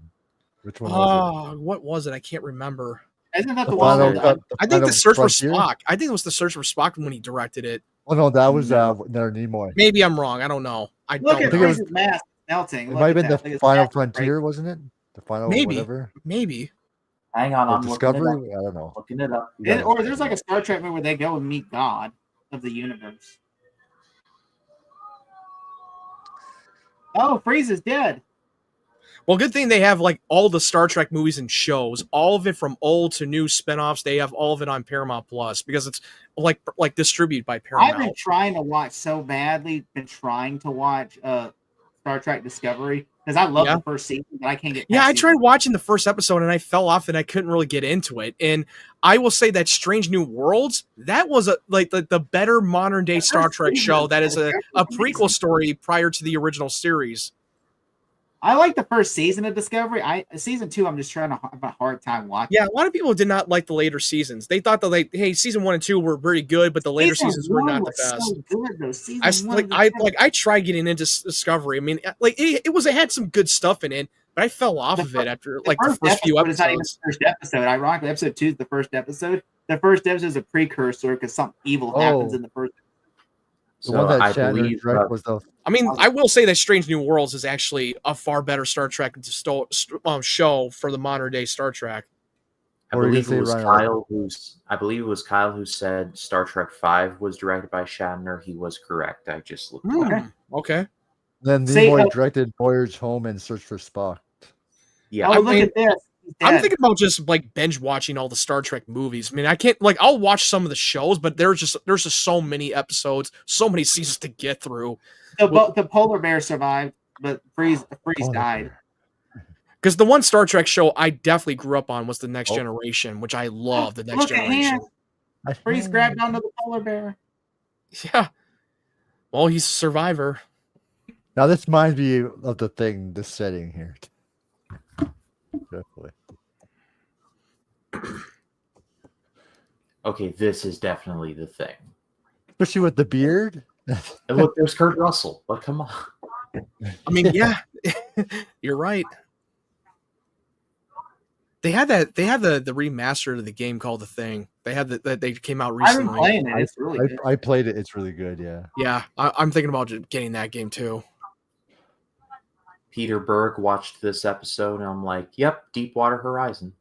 Which one was Oh, what was it? I can't remember. Isn't that it? the one? Final With, Cut- I think Final the Search for Frontier? Spock. I think it was the Search for Spock when he directed it. Oh no, that was Leonard Nimoy. Maybe I'm wrong. I don't know. I look don't at think know. it was- Freeze's mask melting. It Look might have at been that. the Look at Final that. Frontier, wasn't it? The final Maybe. whatever. Maybe. Hang on, Or I'm Discovery? looking I don't know. it up. It- or there's like a Star Trek movie where they go and meet God of the universe. Oh, Freeze is dead. Well, good thing they have like all the Star Trek movies and shows, all of it from old to new spinoffs. They have all of it on Paramount Plus because it's like distributed by I've Paramount. been trying to watch so badly. Been trying to watch Star Trek Discovery because I love Yeah. the first season, but I can't get. Yeah, past I season tried watching the first episode and I fell off and I couldn't really get into it. And I will say that Strange New Worlds, that was the better modern day Star first Trek season show was that is a amazing. prequel story prior to the original series. I like the first season of Discovery. Season 2, I'm just trying to have a hard time watching. Yeah, a lot of people did not like the later seasons. They thought that hey, season 1 and 2 were pretty good, but the later Season seasons were one not the was best. So good though. Season one was I tried getting into Discovery. I mean, like it had some good stuff in it, but I fell off of it after like the first few episode is not even episodes. the first episode. Ironically, episode 2 is the first episode. The first episode is a precursor because something evil happens Oh. in the first. The one that I Shatner believe directed was the I mean, I will say that Strange New Worlds is actually a far better Star Trek show for the modern day Star Trek. I What were you believe gonna it was say, Ryan? Kyle who said Star Trek V was directed by Shatner. He was correct. I just looked. Hmm, it up. Okay. then See, Nimoy directed Voyage Home and Search for Spock. Yeah, Oh, I look mean, at this. He's I'm dead. thinking about just like binge watching all the Star Trek movies. I mean, I can't like I'll watch some of the shows, but there's just so many episodes, so many seasons to get through. The polar bear survived, but Freeze Oh, died. Because the one Star Trek show I definitely grew up on was The Next Oh. Generation, which I love. The Next Look at Generation. him. Freeze grabbed onto the polar bear. Yeah. Well, he's a survivor. Now this reminds me of the thing, this setting here. Definitely. okay, this is definitely the thing. Especially with the beard. And look, there's Kurt Russell. But come on. I mean, yeah, you're right. They had that. They had the remaster of the game called The Thing. They had that. They came out I've been recently. playing it. It's really good. I played it. It's really good. Yeah. Yeah, I'm thinking about getting that game too. Peter Berg watched this episode, and I'm like, "Yep, Deepwater Horizon,"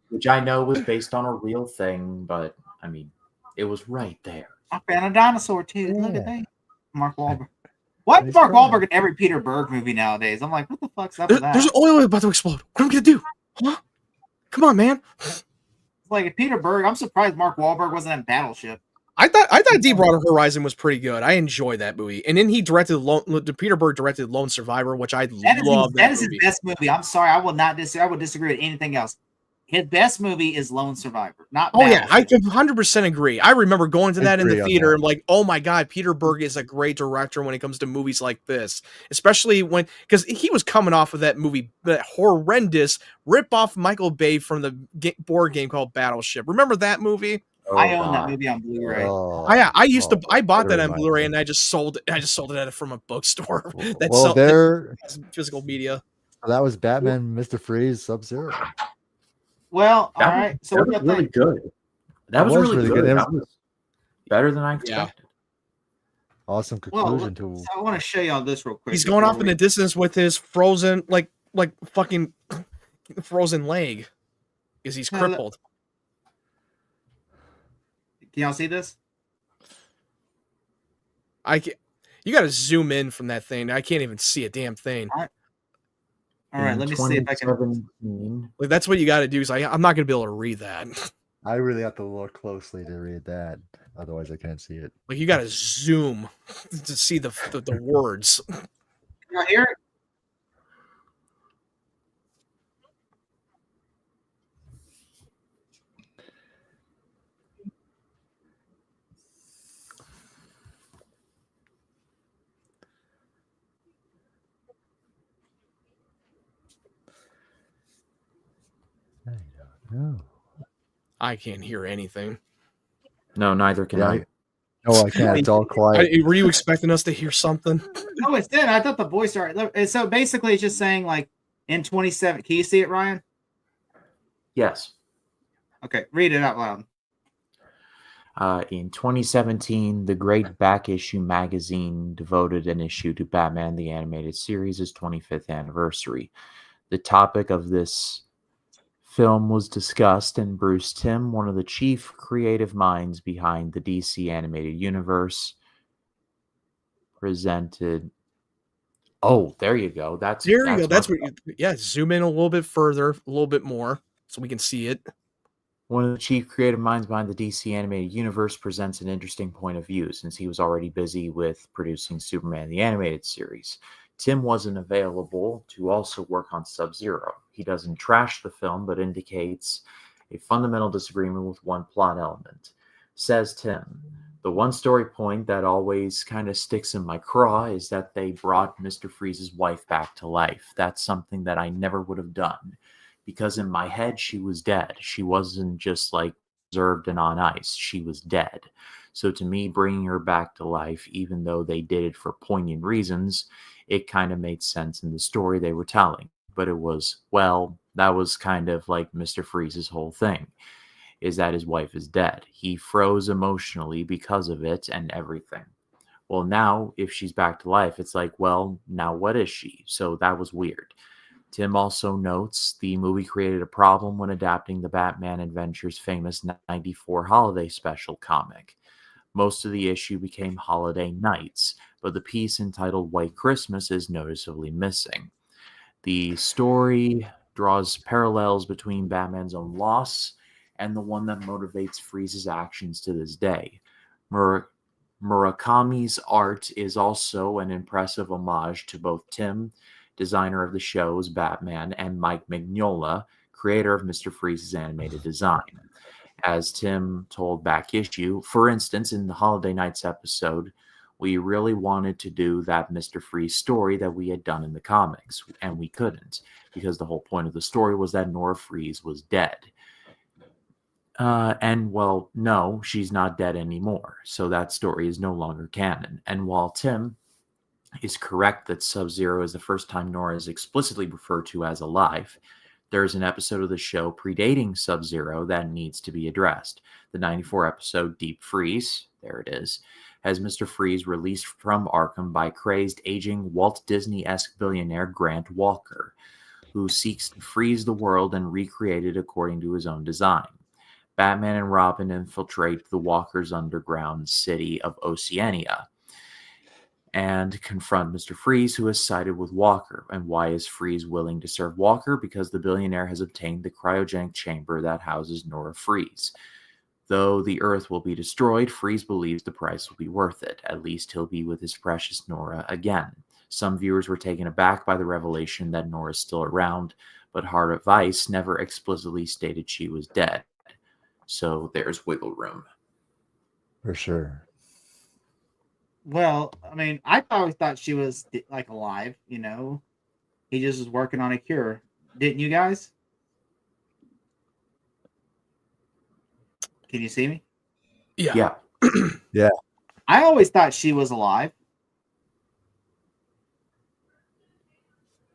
which I know was based on a real thing, but I mean, it was right there. I found a dinosaur too. Look Yeah. at that. Mark Wahlberg. Why is He's Mark trying. Wahlberg in every Peter Berg movie nowadays? I'm like, what the fuck's up with that? There's an oil about to explode. What am I gonna do? Huh? Come on, man. It's like if Peter Berg, I'm surprised Mark Wahlberg wasn't in Battleship. I thought Deepwater Horizon was pretty good. I enjoyed that movie, and then he directed Peter Berg directed Lone Survivor, which I love. That is his best movie. I'm sorry, I will not disagree. I would disagree with anything else. His best movie is Lone Survivor, not Yeah, I Battleship. 100% agree. I remember going to I that in agree the on theater that. and like, oh my god, Peter Berg is a great director when it comes to movies like this, especially because he was coming off of that movie, that horrendous rip off Michael Bay from the board game called Battleship. Remember that movie? I Oh own that god. movie on Blu-ray. I bought that on remind Blu-ray me. and I just sold it from a bookstore. Well, there. Has physical media. That was Batman, Mr. Freeze, Subzero. Well, all That right. was, So that what was do you really think? good. That was really good. It That was was better than I expected. awesome Well, conclusion so to. I want to show y'all this real quick. He's going off in before the distance with his frozen, like fucking frozen leg, because he's No, look. crippled. Can y'all see this? You got to zoom in from that thing. I can't even see a damn thing. All right, In let me see if I can. 2017, Like that's what you got to do. Because I'm not gonna be able to read that. I really have to look closely to read that. Otherwise, I can't see it. Like you got to zoom to see the words. Can y'all hear it? I don't know. I can't hear anything. no, neither can I. No, I can't. It's all quiet. Were you expecting us to hear something? No, it's dead. I thought the voice already. So basically, it's just saying like in 27. Can you see it, Ryan? Yes. Okay, read it out loud. In 2017, the Great Back Issue magazine devoted an issue to Batman the Animated Series' 25th anniversary. The topic of this film was discussed, and Bruce Timm, one of the chief creative minds behind the DC animated universe, presented. Oh, there you go. That's That's what. Zoom in a little bit further, a little bit more, so we can see it. One of the chief creative minds behind the DC animated universe presents an interesting point of view, since he was already busy with producing Superman the Animated Series. Tim wasn't available to also work on Subzero. He doesn't trash the film, but indicates a fundamental disagreement with one plot element. Says Tim, the one story point that always kind of sticks in my craw is that they brought Mr. Freeze's wife back to life. That's something that I never would have done, because in my head, she was dead. She wasn't just like preserved and on ice. She was dead. So to me, bringing her back to life, even though they did it for poignant reasons, it kind of made sense in the story they were telling. But it was, well, that was kind of like Mr. Freeze's whole thing, is that his wife is dead. He froze emotionally because of it and everything. Well, now, if she's back to life, it's like, well, now what is she? So that was weird. Tim also notes the movie created a problem when adapting the Batman Adventures famous 94 holiday special comic. Most of the issue became Holiday Nights, but the piece entitled White Christmas is noticeably missing. The story draws parallels between Batman's own loss and the one that motivates Freeze's actions to this day. Murakami's art is also an impressive homage to both Tim, designer of the show's Batman, and Mike Mignola, creator of Mr. Freeze's animated design. As Tim told Back Issue, for instance, in the Holiday Nights episode, we really wanted to do that Mr. Freeze story that we had done in the comics, and we couldn't, because the whole point of the story was that Nora Freeze was dead. And, well, no, she's not dead anymore, so that story is no longer canon. And while Tim is correct that Subzero is the first time Nora is explicitly referred to as alive, there's an episode of the show predating Subzero that needs to be addressed. The 94 episode Deep Freeze, there it is, has Mr. Freeze released from Arkham by crazed, aging Walt Disney-esque billionaire Grant Walker, who seeks to freeze the world and recreate it according to his own design. Batman and Robin infiltrate the Walker's underground city of Oceania. and confront Mr. Freeze, who has sided with Walker. And why is Freeze willing to serve Walker? Because the billionaire has obtained the cryogenic chamber that houses Nora Freeze. Though the Earth will be destroyed, Freeze believes the price will be worth it. At least he'll be with his precious Nora again. Some viewers were taken aback by the revelation that Nora is still around, but Heart of Ice never explicitly stated she was dead. So there's wiggle room. For sure. Well, I mean, I always thought she was like alive. He just was working on a cure. Didn't you guys? Can you see me? Yeah. Yeah. I always thought she was alive.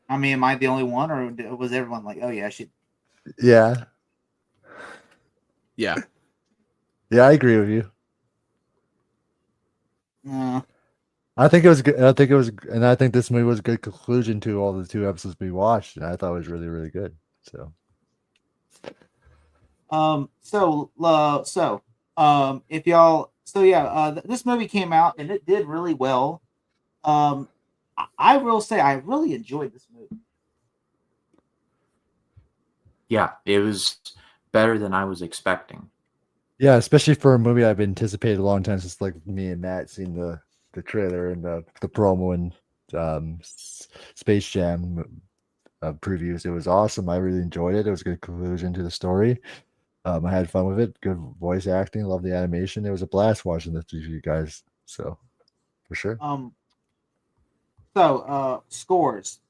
I mean, am I the only one, or was everyone like, "Oh yeah, she"? Yeah. Yeah. Yeah, I agree with you. I think it was good. And I think this movie was a good conclusion to all the 2 episodes we watched. And I thought it was really, really good. So, if y'all, this movie came out and it did really well. I will say I really enjoyed this movie. Yeah, it was better than I was expecting. yeah, especially for a movie I've anticipated a long time since like me and Matt seen the trailer and the promo and Space Jam previews. It was awesome. I really enjoyed it. It was a good conclusion to the story. I had fun with it. Good voice acting. Love the animation. It was a blast watching this with you guys. So, for sure. Scores.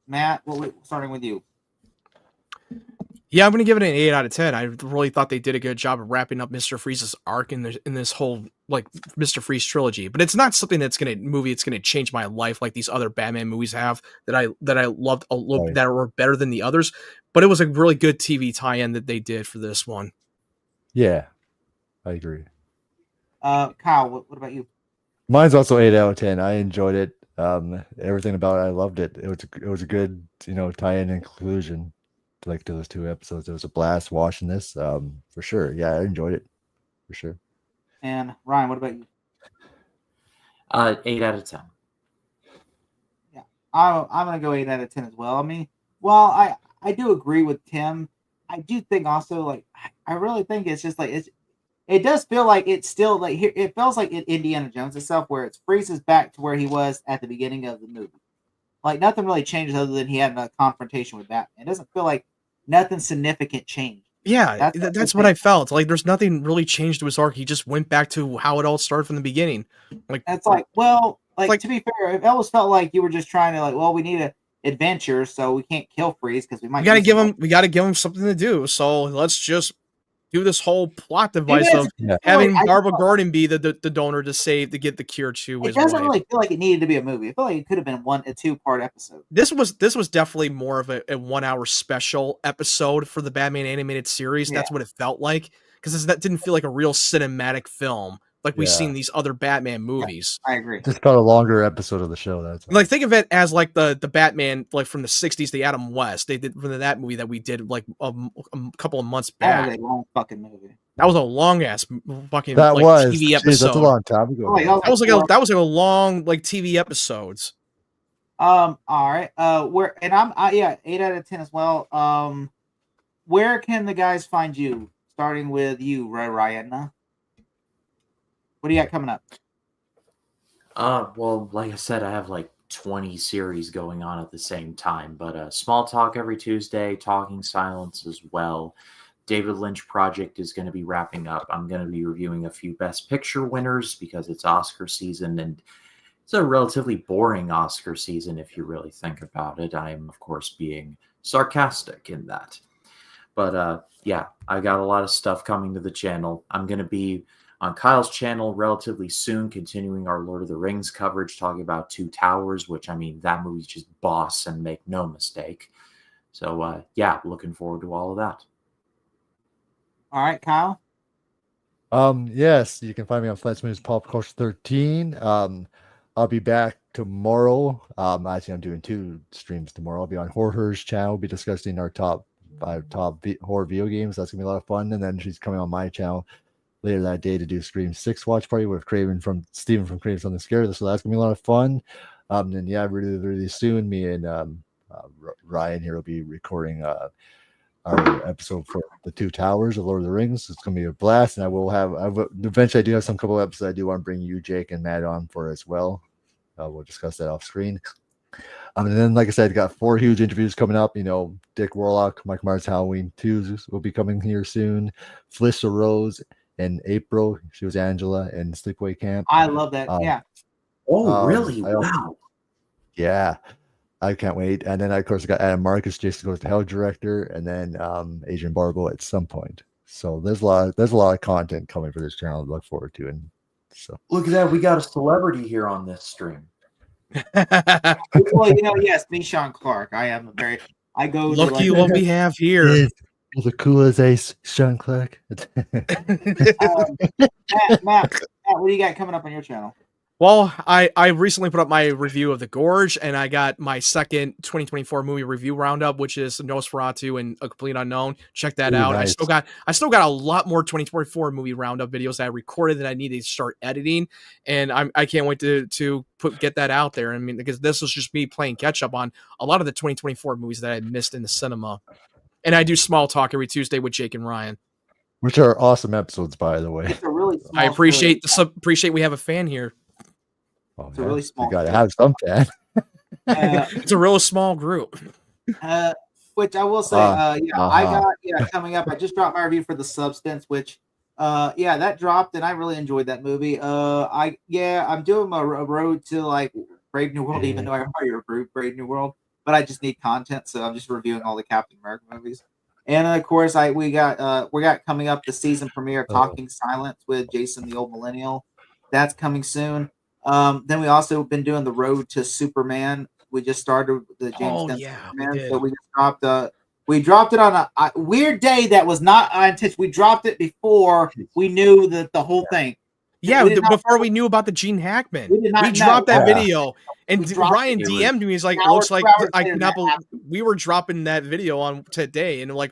Matt, starting with you. Yeah, I'm going to give it an 8 out of 10. I really thought they did a good job of wrapping up Mr. Freeze's arc in this whole like Mr. Freeze trilogy. But it's not something it's going to change my life like these other Batman movies have that I loved a little that were better than the others. But it was a really good TV tie-in that they did for this one. Yeah, I agree. Kyle, what about you? Mine's also 8 out of 10. I enjoyed it. Everything about it, I loved it. It was a good, tie-in and conclusion to those 2 episodes. It was a blast watching this. For sure. Yeah, I enjoyed it. For sure. And Ryan, what about you? 8 out of 10. Yeah, I'm gonna go 8 out of 10 as well. I mean, I do agree with Tim. I do think also I really think it's just it does feel like it's still like here. It feels like Indiana Jones itself, where it freezes back to where he was at the beginning of the movie. Like nothing really changes other than he had a confrontation with Batman. It doesn't feel like nothing significant changed. Yeah, that's what I felt. Like there's nothing really changed to his arc. He just went back to how it all started from the beginning. Like that's to be fair, it almost felt like you were just trying to we need a adventure, so we can't kill Freeze because we might. We got to give him something to do. So let's just do this whole plot device of having Barbara Gordon be the donor to get the cure to his wife. It doesn't really feel like it needed to be a movie. I feel like it could have been a 2-part episode. This was definitely more of a 1-hour special episode for the Batman animated series. Yeah. That's what it felt like, because that didn't feel like a real cinematic film like we've seen these other Batman movies. Yeah, I agree. Just felt a longer episode of the show. That's like think of it as like the Batman like from the 60s, the Adam West. They did from that movie that we did like a couple of months back. That was a long fucking movie. That was a long ass fucking TV episode. Geez, that's a long time ago. That was like a long like TV episodes. All right. 8 out of 10 as well. Where can the guys find you? Starting with you, Ryan. What do you got coming up? Well, like I said, I have like 20 series going on at the same time, but Small Talk every Tuesday, Talking Silence as well. David Lynch Project is going to be wrapping up. I'm going to be reviewing a few Best Picture winners because it's Oscar season, and it's a relatively boring Oscar season if you really think about it. I am, of course, being sarcastic in that. But yeah, I got a lot of stuff coming to the channel. I'm going to be on Kyle's channel relatively soon, continuing our Lord of the Rings coverage, talking about Two Towers, which, I mean, that movie's just boss and make no mistake. So, yeah, looking forward to all of that. All right, Kyle? Yes, you can find me on Flat Moves Pop Culture 13. I'll be back tomorrow. Actually, I'm doing 2 streams tomorrow. I'll be on Horror's channel. We'll be discussing our top 5 horror video games. That's going to be a lot of fun. And then she's coming on my channel later that day to do Scream 6 watch party with Steven from Craven Something Scary. So that's gonna be a lot of fun. And yeah, really, really soon, me and Ryan here will be recording our episode for the Two Towers of Lord of the Rings. It's gonna be a blast, and eventually I do have some couple of episodes I do want to bring you, Jake, and Matt on for as well. We'll discuss that off screen. And then, like I said, got 4 huge interviews coming up. Dick Warlock, Mike Myers Halloween 2 will be coming here soon. Felicia Rose in April. She was Angela in Sleepaway Camp. I love that. Yeah. Oh, really? Wow. Yeah. I can't wait. And then, of course, I got Adam Marcus, Jason Goes to Hell director, and then Adrian Barbeau at some point. So there's a lot of content coming for this channel to look forward to. And so Look at that. We got a celebrity here on this stream. Well, yes, me, Sean Clark. I go Lucky to what we have here. He's as cool as Ace, Sean Clark. Matt, what do you got coming up on your channel? Well, I recently put up my review of The Gorge, and I got my second 2024 movie review roundup, which is Nosferatu and A Complete Unknown. Check that out. Nice. I still got a lot more 2024 movie roundup videos that I recorded that I need to start editing, and I can't wait to get that out there. I mean, because this was just me playing catch up on a lot of the 2024 movies that I missed in the cinema. And I do Small Talk every Tuesday with Jake and Ryan, which are awesome episodes, by the way. It's a really small I appreciate we have a fan here. Oh, It's a really small You gotta show. have some fan. It's a real small group. Which I will say, I got coming up. I just dropped my review for The Substance, which that dropped, and I really enjoyed that movie. I'm doing a road to like Brave New World, even though I already reviewed Brave New World, but I just need content, so I'm just reviewing all the Captain America movies. And of course, we got coming up the season premiere of Talking Silence with Jason the Old Millennial. That's coming soon. Then we also been doing the road to Superman. We just started the James Gunn Superman, so we dropped it on a weird day that was not intentional. We dropped it before we knew that the whole thing. Yeah, before we knew about the Gene Hackman, we dropped that video, and Ryan DM'd me. He's like, "Looks like I cannot believe we were dropping that video on today," and like,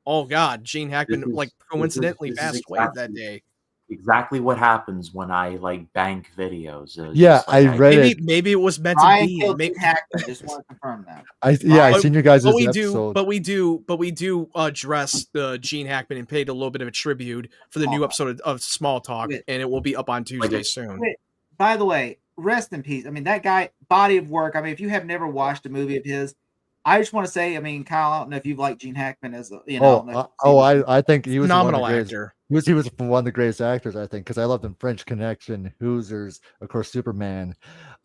"Oh God, Gene Hackman coincidentally passed away that day." Exactly what happens when I bank videos. I read it. Maybe it was meant to be. Maybe Hackman. Just want to confirm that. I seen your guys' episode. But we do address the Gene Hackman and paid a little bit of a tribute for the new episode of Small Talk, and it will be up on Tuesday soon. By the way, rest in peace. I mean, that guy, body of work. I mean, if you have never watched a movie of his, I just want to say, I mean, Kyle, I don't know if you've liked Gene Hackman as a, I think he was phenomenal actor. He was one of the greatest actors, I think, because I loved him. French Connection, Hoosiers, of course, Superman,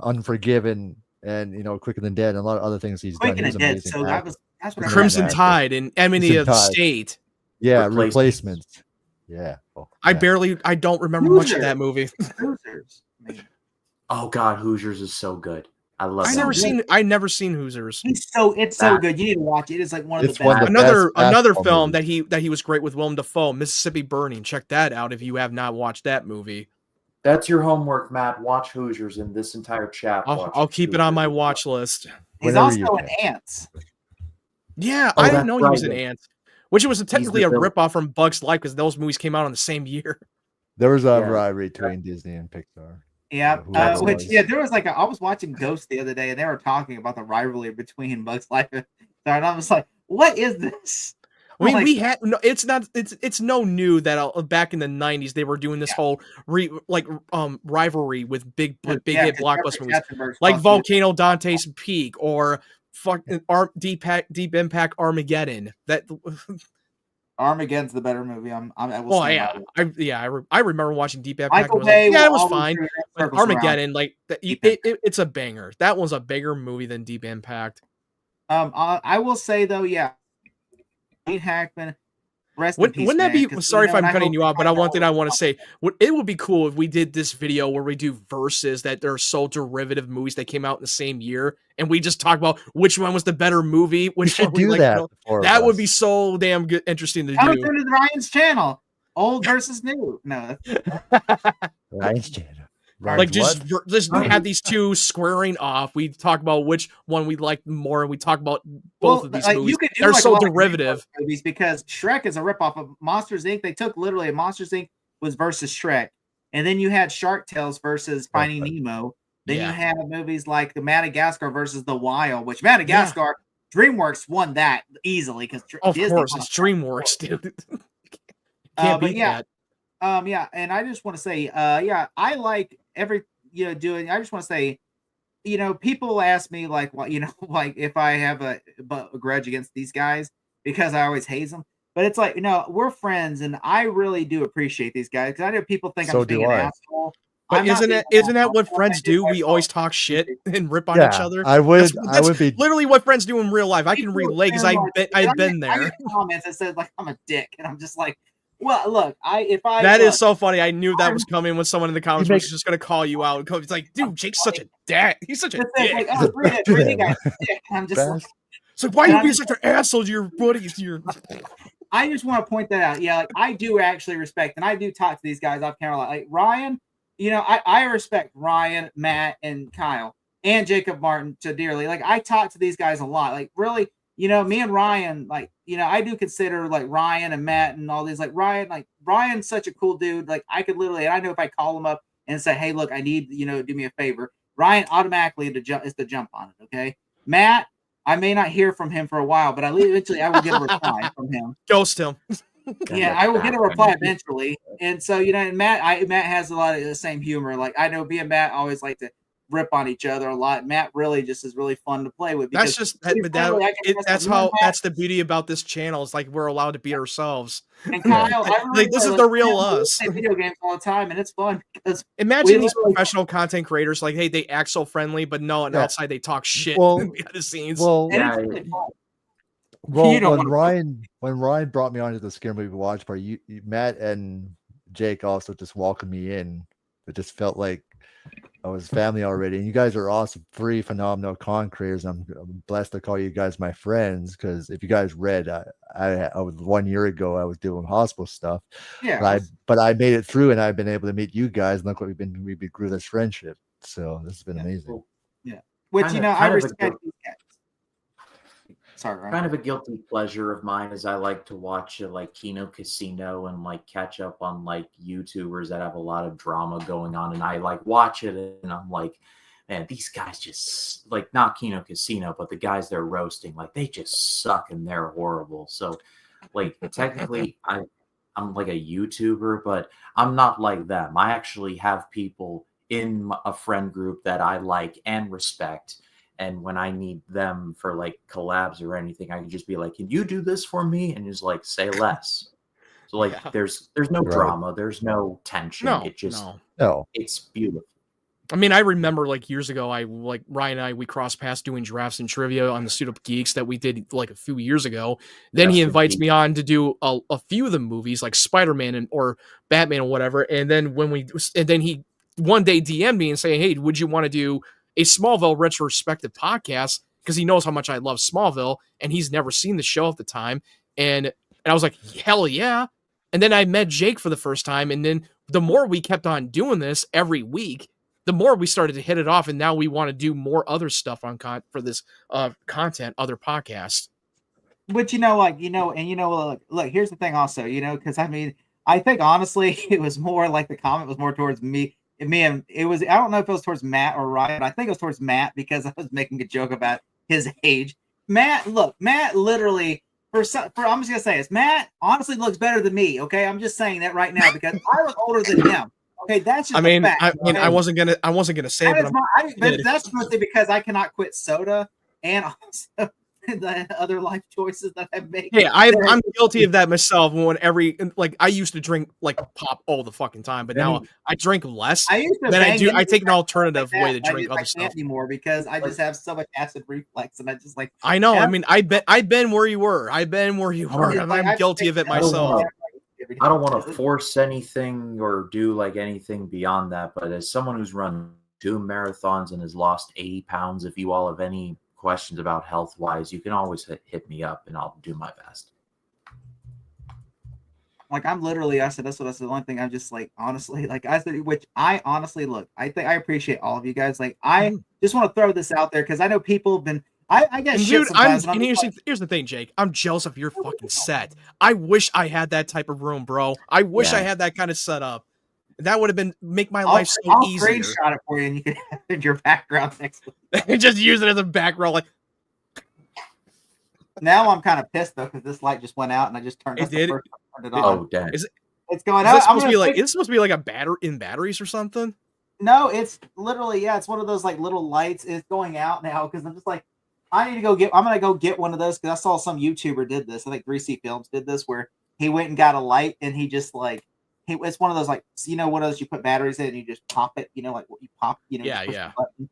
Unforgiven, and Quicker Than Dead, and a lot of other things he's done. Quicker Than Dead. So that's what Crimson Tide and Enemy of the State. Yeah, Replacements. Yeah. I don't remember much of that movie. Hoosiers. Oh God, Hoosiers is so good. I love. I never seen Hoosiers. It's so good. You need to watch it. It is like one of the best. Another film that he was great with Willem Dafoe, Mississippi Burning. Check that out if you have not watched that movie. That's your homework, Matt. Watch Hoosiers, and this entire chat. I'll keep it on my watch list. He's also an Ants. Yeah, I didn't know he was an Ants. Which was technically a ripoff from Bugs Life because those movies came out on the same year. There was a rivalry between Disney and Pixar. Yeah, there was I was watching Ghost the other day, and they were talking about the rivalry between Bugs Life and Pixar, and I was like, "What is this?" I mean, it's no new that back in the 90s they were doing this whole rivalry with big hit blockbuster movies like Volcano, Dante's Peak, or fucking Deep Impact Armageddon. That Armageddon's the better movie. I remember watching Deep Impact. It was fine. But Armageddon, it's a banger. That one's a bigger movie than Deep Impact. I will say though, Gene Hackman. Wouldn't that be? Sorry if I'm cutting you off, but one thing I want to say: it would be cool if we did this video where we do verses that are so derivative movies that came out in the same year, and we just talk about which one was the better movie. Which should do that. That would be so damn good, interesting to do. Come to Ryan's channel, old versus new. No, Ryan's channel. Just have these two squaring off. We talk about which one we like more, and we talk about both of these movies. They're so derivative movies because Shrek is a ripoff of Monsters Inc. They took literally a Monsters Inc. was versus Shrek, and then you had Shark Tales versus Finding Nemo. Then you Yeah. had movies like the Madagascar versus The Wild, which Madagascar, DreamWorks won that easily because Of Disney course, won it's a- DreamWorks, dude. but Can't beat yeah, that. yeah, and I just want to say, yeah, I like every doing. I just want to say, people ask me like, what like if I have a grudge against these guys because I always haze them. But it's like, we're friends, and I really do appreciate these guys because I know people think I'm So just being do an I. asshole. But I'm not being an isn't that asshole. what I friends just do? have We always fun. talk shit and rip on each Yeah, other. I would. That's, I would be. literally what friends do in real life. I can People relate because spend, like, I've I been get there. comments that says like I'm a dick, and I'm just like, well, look, That is so funny. I knew that I'm- was coming when someone in the comments make- was just going to call you out. It's like, dude, Jake's such a dick. He's such a it says dick. like, oh, Brady guy's a dick. And I'm just like, Best. It's like, why are and you I being just- such an asshole to your buddies? I just want to point that out. Yeah, like I do actually respect, and I do talk to these guys off camera. Like Ryan, I respect Ryan, Matt, and Kyle, and Jacob Martin to dearly. Like I talk to these guys a lot. Like really, me and Ryan, like I do consider like Ryan and Matt and all these. Like Ryan's such a cool dude. Like I could literally, I know if I call him up and say, hey, look, I need do me a favor. Ryan automatically is to jump on it. Okay, Matt. I may not hear from him for a while, but eventually I will get a reply from him. Ghost him. Yeah, I will get a reply eventually. And so, and Matt has a lot of the same humor. Like I know me and Matt always like to rip on each other a lot. Matt really just is really fun to play with. That's just he's friendly. I can trust him. that's the beauty about this channel. It's like we're allowed to be ourselves. And Kyle, I really Like, this is like, the real we us. play video games all the time, and it's fun because Imagine these literally- professional content creators, like, hey, they act so friendly, but no, and Yeah. outside they talk shit Well- behind the scenes. Well, and Yeah, it's really fun. well, you don't when wanna- Ryan brought me onto the Scare Movie Watch Party, Matt and Jake also just welcomed me in. It just felt like I was family already. And you guys are awesome, three phenomenal con creators. I'm blessed to call you guys my friends because if you guys read, I was 1 year ago I was doing hospital stuff, Yeah, but I made it through, and I've been able to meet you guys. And look what we grew this friendship. So this has been Yeah. amazing. which Kind of- I kind of a respect these guys. Sorry, Ryan. Kind of a guilty pleasure of mine is I like to watch like Kino Casino and like catch up on like YouTubers that have a lot of drama going on, and I like watch it and I'm like, man, these guys just like, not Kino Casino, but the guys they're roasting, like they just suck and they're horrible. So like technically I'm like a YouTuber, but I'm not like them. I actually have people in a friend group that I like and respect. And when I need them for like collabs or anything, I can just be like, can you do this for me? And just like say less. So like Yeah. there's no Right. drama, there's no tension. No, It just no. No, it's beautiful. I mean, I remember like years ago, Ryan and I, we crossed paths doing drafts and trivia on the Suit Up Geeks that we did like a few years ago. Then he Rest in invites peace. me on to do a few of the movies like Spider-Man or Batman or whatever. And then he one day DM'd me and saying, hey, would you want to do a Smallville retrospective podcast? Because he knows how much I love Smallville and he's never seen the show at the time. And I was like, hell yeah. And then I met Jake for the first time. And then the more we kept on doing this every week, the more we started to hit it off, and now we want to do more other stuff on for this content, other podcasts. But look, here's the thing also, because I mean, I think honestly, it was more like the comment was more towards me. And it was, I don't know if it was towards Matt or Ryan, but I think it was towards Matt because I was making a joke about his age. Matt literally, I'm just gonna say this, Matt honestly looks better than me. Okay, I'm just saying that right now because I look older than him. Okay, that's just a fact, okay? I wasn't gonna say it, but that's mostly because I cannot quit soda and also the other life choices that I make. hey, I'm guilty of that myself. When I used to drink like pop all the fucking time, but now I drink less. I used to Then bang into I take an stuff alternative like way to that. drink I other can't stuff. anymore because I just have so much acid reflux, and I just like. I know. Yeah. I mean, I've been where you were. I've been where you were, and I'm guilty of it myself. I don't want to force anything or do like anything beyond that, but as someone who's run 2 marathons and has lost 80 pounds, if you all have any questions about health wise, you can always hit me up and I'll do my best. Like I'm literally, I said that's the only thing I'm just like honestly, like I said, which I honestly look, I think I appreciate all of you guys. Like I just want to throw this out there because I know people have been, I get And shit dude, sometimes. and I'm and just like, here's the thing, Jake. I'm jealous of your fucking set. I wish I had that type of room, bro. I wish I Yeah. had that kind of setup. That would have make my I'll, life so I'll easier. screenshot it for you, and you can have it in your background next week. Just use it as a background, like Now I'm kind of pissed though because this light just went out, and I just turned. It That's the did? first time I turned it on. Oh, dang. It's going is out. it supposed to be like it's supposed to be like a batteries or something? No, it's literally it's one of those like little lights. It's going out now because I'm just like, I'm gonna go get one of those because I saw some YouTuber did this. I think 3C Films did this where he went and got a light and he just like it's one of those like one of those you put batteries in and you just pop it. Like what you pop. Yeah, push yeah. the button,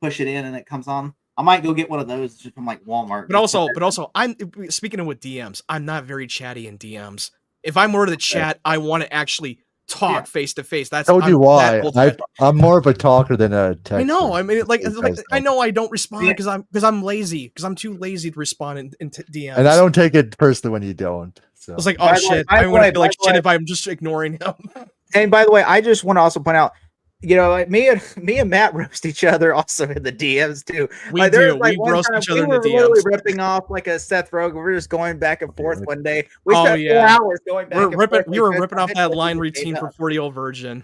push it in and it comes on. I might go get one of those just from like Walmart. But also, I'm speaking of with DMs. I'm not very chatty in DMs. If I'm more to the chat, I want to actually talk face to face. That's Told you why. ultimate. I'm more of a talker than a texter. I know. I mean, You guys I know. know I don't respond because I'm lazy because I'm too lazy to respond in DMs. And I don't take it personally when you don't. So. I was like, By oh the way- shit, by I the want way- to feel like by the shit way- if I'm just ignoring him. And by the way, I just want to also point out, me and Matt roast each other also in the DMs too. We Like, there do. was, like, We one roast time each other in we the were literally DMs. ripping off like a Seth Rogen. We were just going back and forth Yeah. one day. We Oh, spent yeah. 4 hours going back. and forth, We were like, ripping off I that had line to routine take for up. 40-year virgin.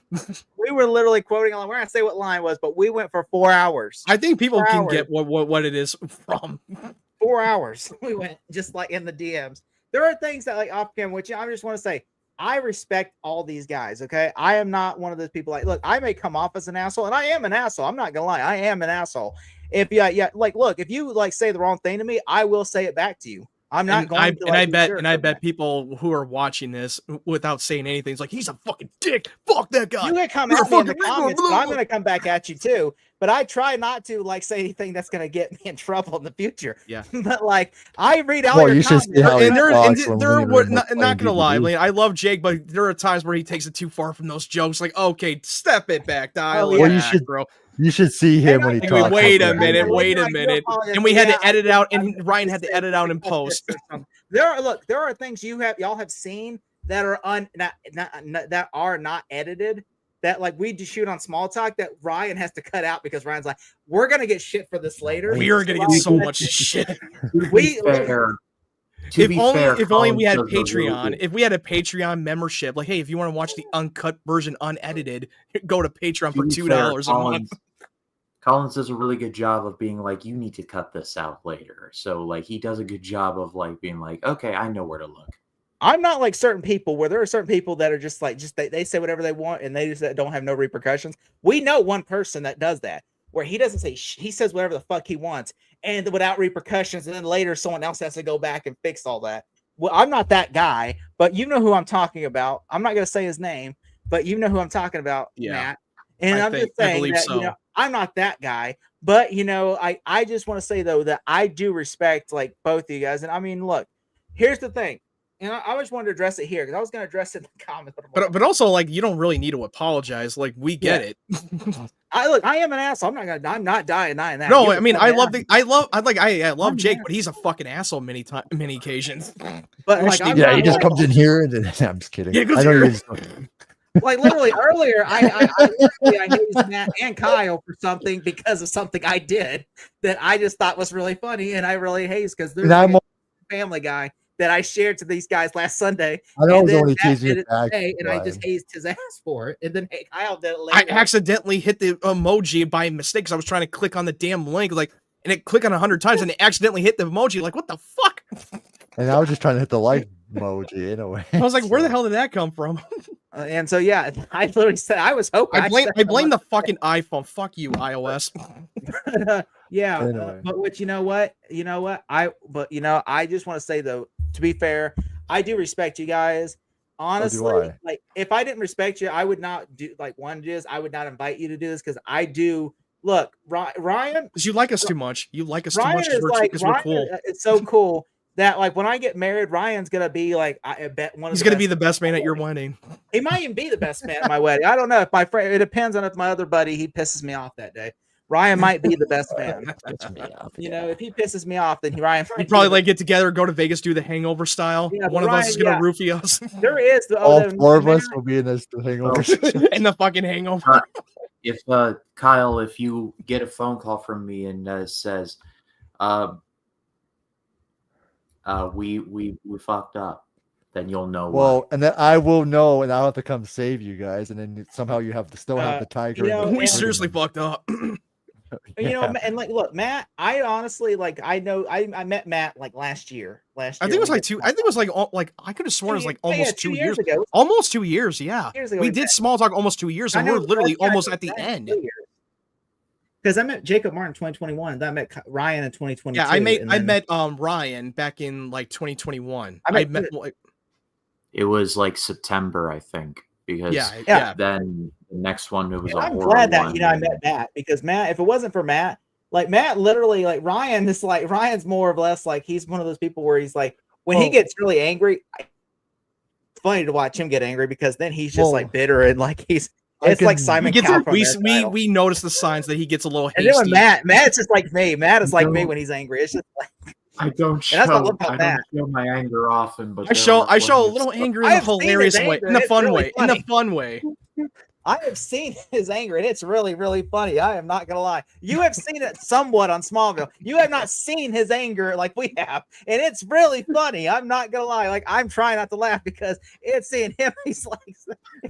We were literally quoting on. We're not say what line was, but we went for 4 hours. I think people 4 can hours. get what it is from. 4 hours. We went just like in the DMs. There are things that like off camera, which I just want to say. I respect all these guys. Okay, I am not one of those people. Like, look, I may come off as an asshole, and I am an asshole. I'm not gonna lie, I am an asshole. If like, look, if you like say the wrong thing to me, I will say it back to you. I'm not going to. I bet people who are watching this without saying anything, it's like he's a fucking dick. Fuck that guy. You can come You're at me in the fucking- comments, but I'm going to come back at you too. But I try not to like say anything that's going to get me in trouble in the future. Yeah. But like I read all Well, your you should comments. see how he And talks when there we were were not playing gonna lie. I DVD. mean, I love Jake, but there are times where he takes it too far from those jokes. Like, okay, step it back, dial it Well, you back, should bro. You should see him And when he Like, talks. wait a like that. minute, I wait a do minute. apologize, And we but had yeah, to edit I out, did- and Ryan had to edit out in post. There are things y'all have seen that are that are not edited. That like we just shoot on small talk that Ryan has to cut out because Ryan's like, we're gonna get shit for this later. We are gonna get Ryan so said- much shit. We If only we had Collins does a really Patreon. good- If we had a Patreon membership, like, hey, if you want to watch the uncut version, unedited, go to Patreon for to be $2 fair, a month. Collins does a really good job of being like, you need to cut this out later. So like he does a good job of like being like, okay, I know where to look. I'm not like certain people where there are certain people that are just like they say whatever they want and they just don't have no repercussions. We know one person that does that where he doesn't say he says whatever the fuck he wants and without repercussions, and then later someone else has to go back and fix all that. Well, I'm not that guy, but you know who I'm talking about. I'm not going to say his name, but you know who I'm talking about, Yeah. Matt. And I'm just I saying believe that so. I'm not that guy, but I just want to say though that I do respect like both of you guys. And I mean, look, here's the thing. And I just wanted to address it here because I was going to address it in the comments. But also, like, you don't really need to apologize. Like, we get it. I am an asshole. I'm not denying that. No, You're I mean, a I fucking love I'm Jake, mad. but he's a fucking asshole many occasions. But like, Actually, I'm Yeah, not he just like- comes in here and then I'm just kidding. Yeah, he goes I know here. you're just, like literally earlier, I hazed Matt and Kyle for something because of something I did that I just thought was really funny, and I really hazed because there's and I'm, like a Family Guy that I shared to these guys last Sunday. I know I and was then only Matt teasing did you it back. today, and I just Brian. hazed his ass for it, and then Kyle did it I later. accidentally hit the emoji by mistake because I was trying to click on the damn link, like, and it clicked on 100 times, and it accidentally hit the emoji. Like, what the fuck? And I was just trying to hit the like emoji in a way. I was like, where the So, hell did that come from? And so yeah, I literally said I was hoping. I blame the fucking iPhone. Fuck you, iOS. Yeah, Anyway. but you know what? I just want to say though, to be fair, I do respect you guys. Honestly, I. like if I didn't respect you, I would not do like one is I would not invite you to do this because I do. Look, Ryan, Because you like us too much. You like us too Ryan much is like because we're Ryan, cool. It's so cool that like when I get married, Ryan's gonna be like I bet one. He's gonna be the best man at your wedding. He might even be the best man at my wedding. I don't know if my friend. It depends on if my other buddy he pisses me off that day. Ryan might be the best man. If he pisses me off, then Ryan We might probably be like get together, go to Vegas, do the Hangover style. Yeah, One of us is Ryan, gonna roofie us there is the All the- four of the us will be in this hangover. in the fucking Hangover. If Kyle, if you get a phone call from me and says, We fucked up. Then you'll know Well, why. and then I will know, and I'll have to come save you guys, and then somehow you have to still have the tiger. you know, and the We and- seriously and- fucked up. You know, Yeah. and like, look, Matt. I honestly like. I know. I met Matt like last year. I think it was like two. I think it was like I could have sworn it was like almost 2 years ago. Almost 2 years. Yeah, Years ago we we did met. small talk almost 2 years, I and know, we're literally yeah, almost I at the met end. 2 years. Because I met Jacob Martin in 2021, and then I met Ryan in 2022. Yeah, I and met then- Ryan back in like 2021. I met- like, It was like September, I think, because yeah. then the next one it was And a I'm horror glad that one. I met Matt, because Matt, if it wasn't for Matt, like Matt, literally, like Ryan is like Ryan's more or less like he's one of those people where he's like when he gets really angry. It's funny to watch him get angry because then he's just like bitter and like he's. It's like Simon Cowell from American Idol. We notice the signs that he gets a little And then hasty. when Matt's just like me. Matt is like me No. when he's angry. It's just like I don't show. that's what I love about I Matt. don't show my anger often, but I show a little anger in a I've seen hilarious his way, anger, in a it's fun really way, funny. in a fun way. I have seen his anger, and it's really, really funny. I am not gonna lie. You have seen it somewhat on Smallville. You have not seen his anger like we have, and it's really funny. I'm not gonna lie. Like I'm trying not to laugh because it's seeing him. He's like,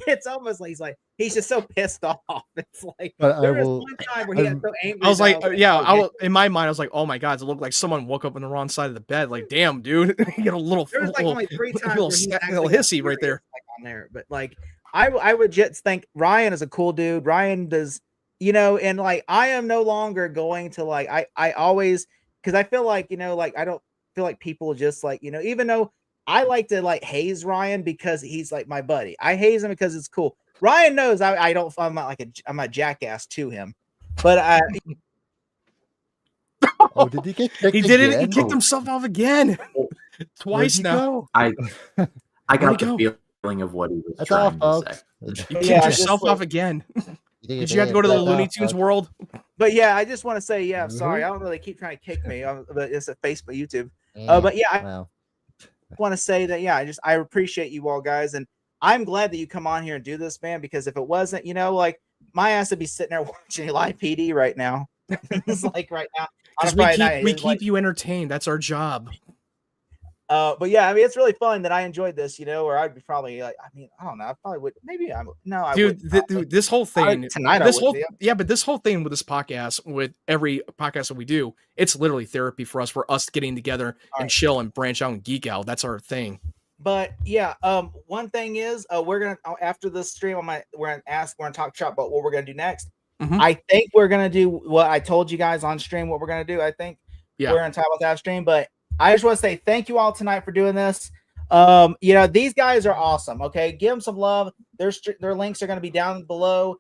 it's almost like he's just so pissed off. It's like But there was one time where he got so angry. I was like, oh, in my mind, I was like, oh my god, does it look like someone woke up on the wrong side of the bed? Like, damn, dude, you get a little, there was like only 3 times little, where he little actually got hissy right there. furious, like, on there, but like. I would just think Ryan is a cool dude. Ryan does, you know, and like I am no longer going to like I always because I feel like, you know, like I don't feel like people just like, you know, even though I like to like haze Ryan because he's like my buddy. I haze him because it's cool. Ryan knows I don't I'm not like I'm a jackass to him. But Oh, did he get kicked? He did it. He again? kicked himself off again, Where'd twice he now. go? I Where'd got he the go? feeling of what he was That's all, trying to folks. say. You Yeah, kicked just yourself like- off again. Did Did you have to go to the Looney Tunes world? but yeah, I just want to say, yeah, Mhm. sorry. I don't really keep trying to kick me. But it's a Facebook, YouTube. But yeah, I Wow. want to say that I appreciate you all guys, and I'm glad that you come on here and do this, man, because if it wasn't, you know, like my ass would be sitting there watching live PD right now. It's like right now on a Because Friday night. we It's keep like, you entertained. That's our job. but yeah, I mean, it's really fun that I enjoyed this, you know, or I'd be probably like, I mean, I don't know, I probably would, maybe I'm, no, I Dude, wouldn't. dude, this whole thing tonight I this would whole be. yeah, but this whole thing with this podcast, with every podcast that we do, it's literally therapy for us getting together and right. chill and branch out and geek out. That's our thing. But yeah, one thing is, we're gonna after this stream, we're gonna talk shop about what we're gonna do next. Mhm. I think we're gonna do what I told you guys on stream. What we're gonna do, I think Yeah. we're gonna talk about that stream. But I just want to say thank you all tonight for doing this. You know, these guys are awesome. Okay, give them some love. Their links are gonna be down below.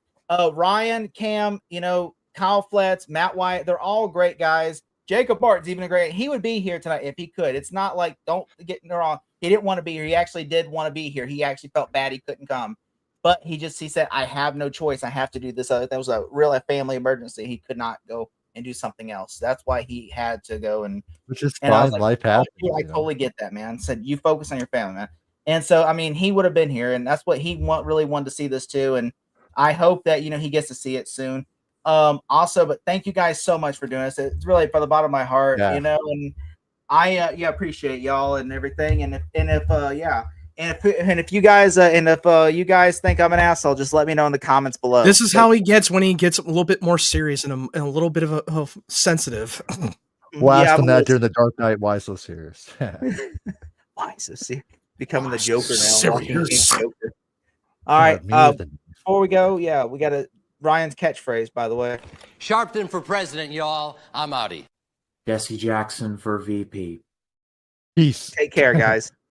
Ryan, Cam, you know, Kyle Fletz, Matt White, they're all great guys. Jacob Martin's even a great. He would be here tonight if he could. It's not like, don't get me wrong, he didn't want to be here. He actually did want to be here. He actually felt bad he couldn't come, but he said, I have no choice. I have to do this. That was a real family emergency. He could not go and do something else. That's why he had to go. Which is And I was fine. like, Life happens. I you know. totally get that, man. Said you focus on your family, man. And so, I mean, he would have been here, and that's what he really wanted to see this too. And I hope that, you know, he gets to see it soon. Also, but thank you guys so much for doing this. It's really from the bottom of my heart, Yeah. you know, and I appreciate y'all and everything. And if you guys think I'm an asshole, just let me know in the comments below. This is how he gets when he gets a little bit more serious and a little bit of sensitive. We'll ask him I'm that gonna- during the Dark Knight. Why so serious? Why so serious? Becoming Why the so Joker now. walking in serious? Joker. All right. Me with the- Before we go, we got Ryan's catchphrase, by the way. Sharpton for president, y'all. I'm outie. Jesse Jackson for VP. Peace. Take care, guys.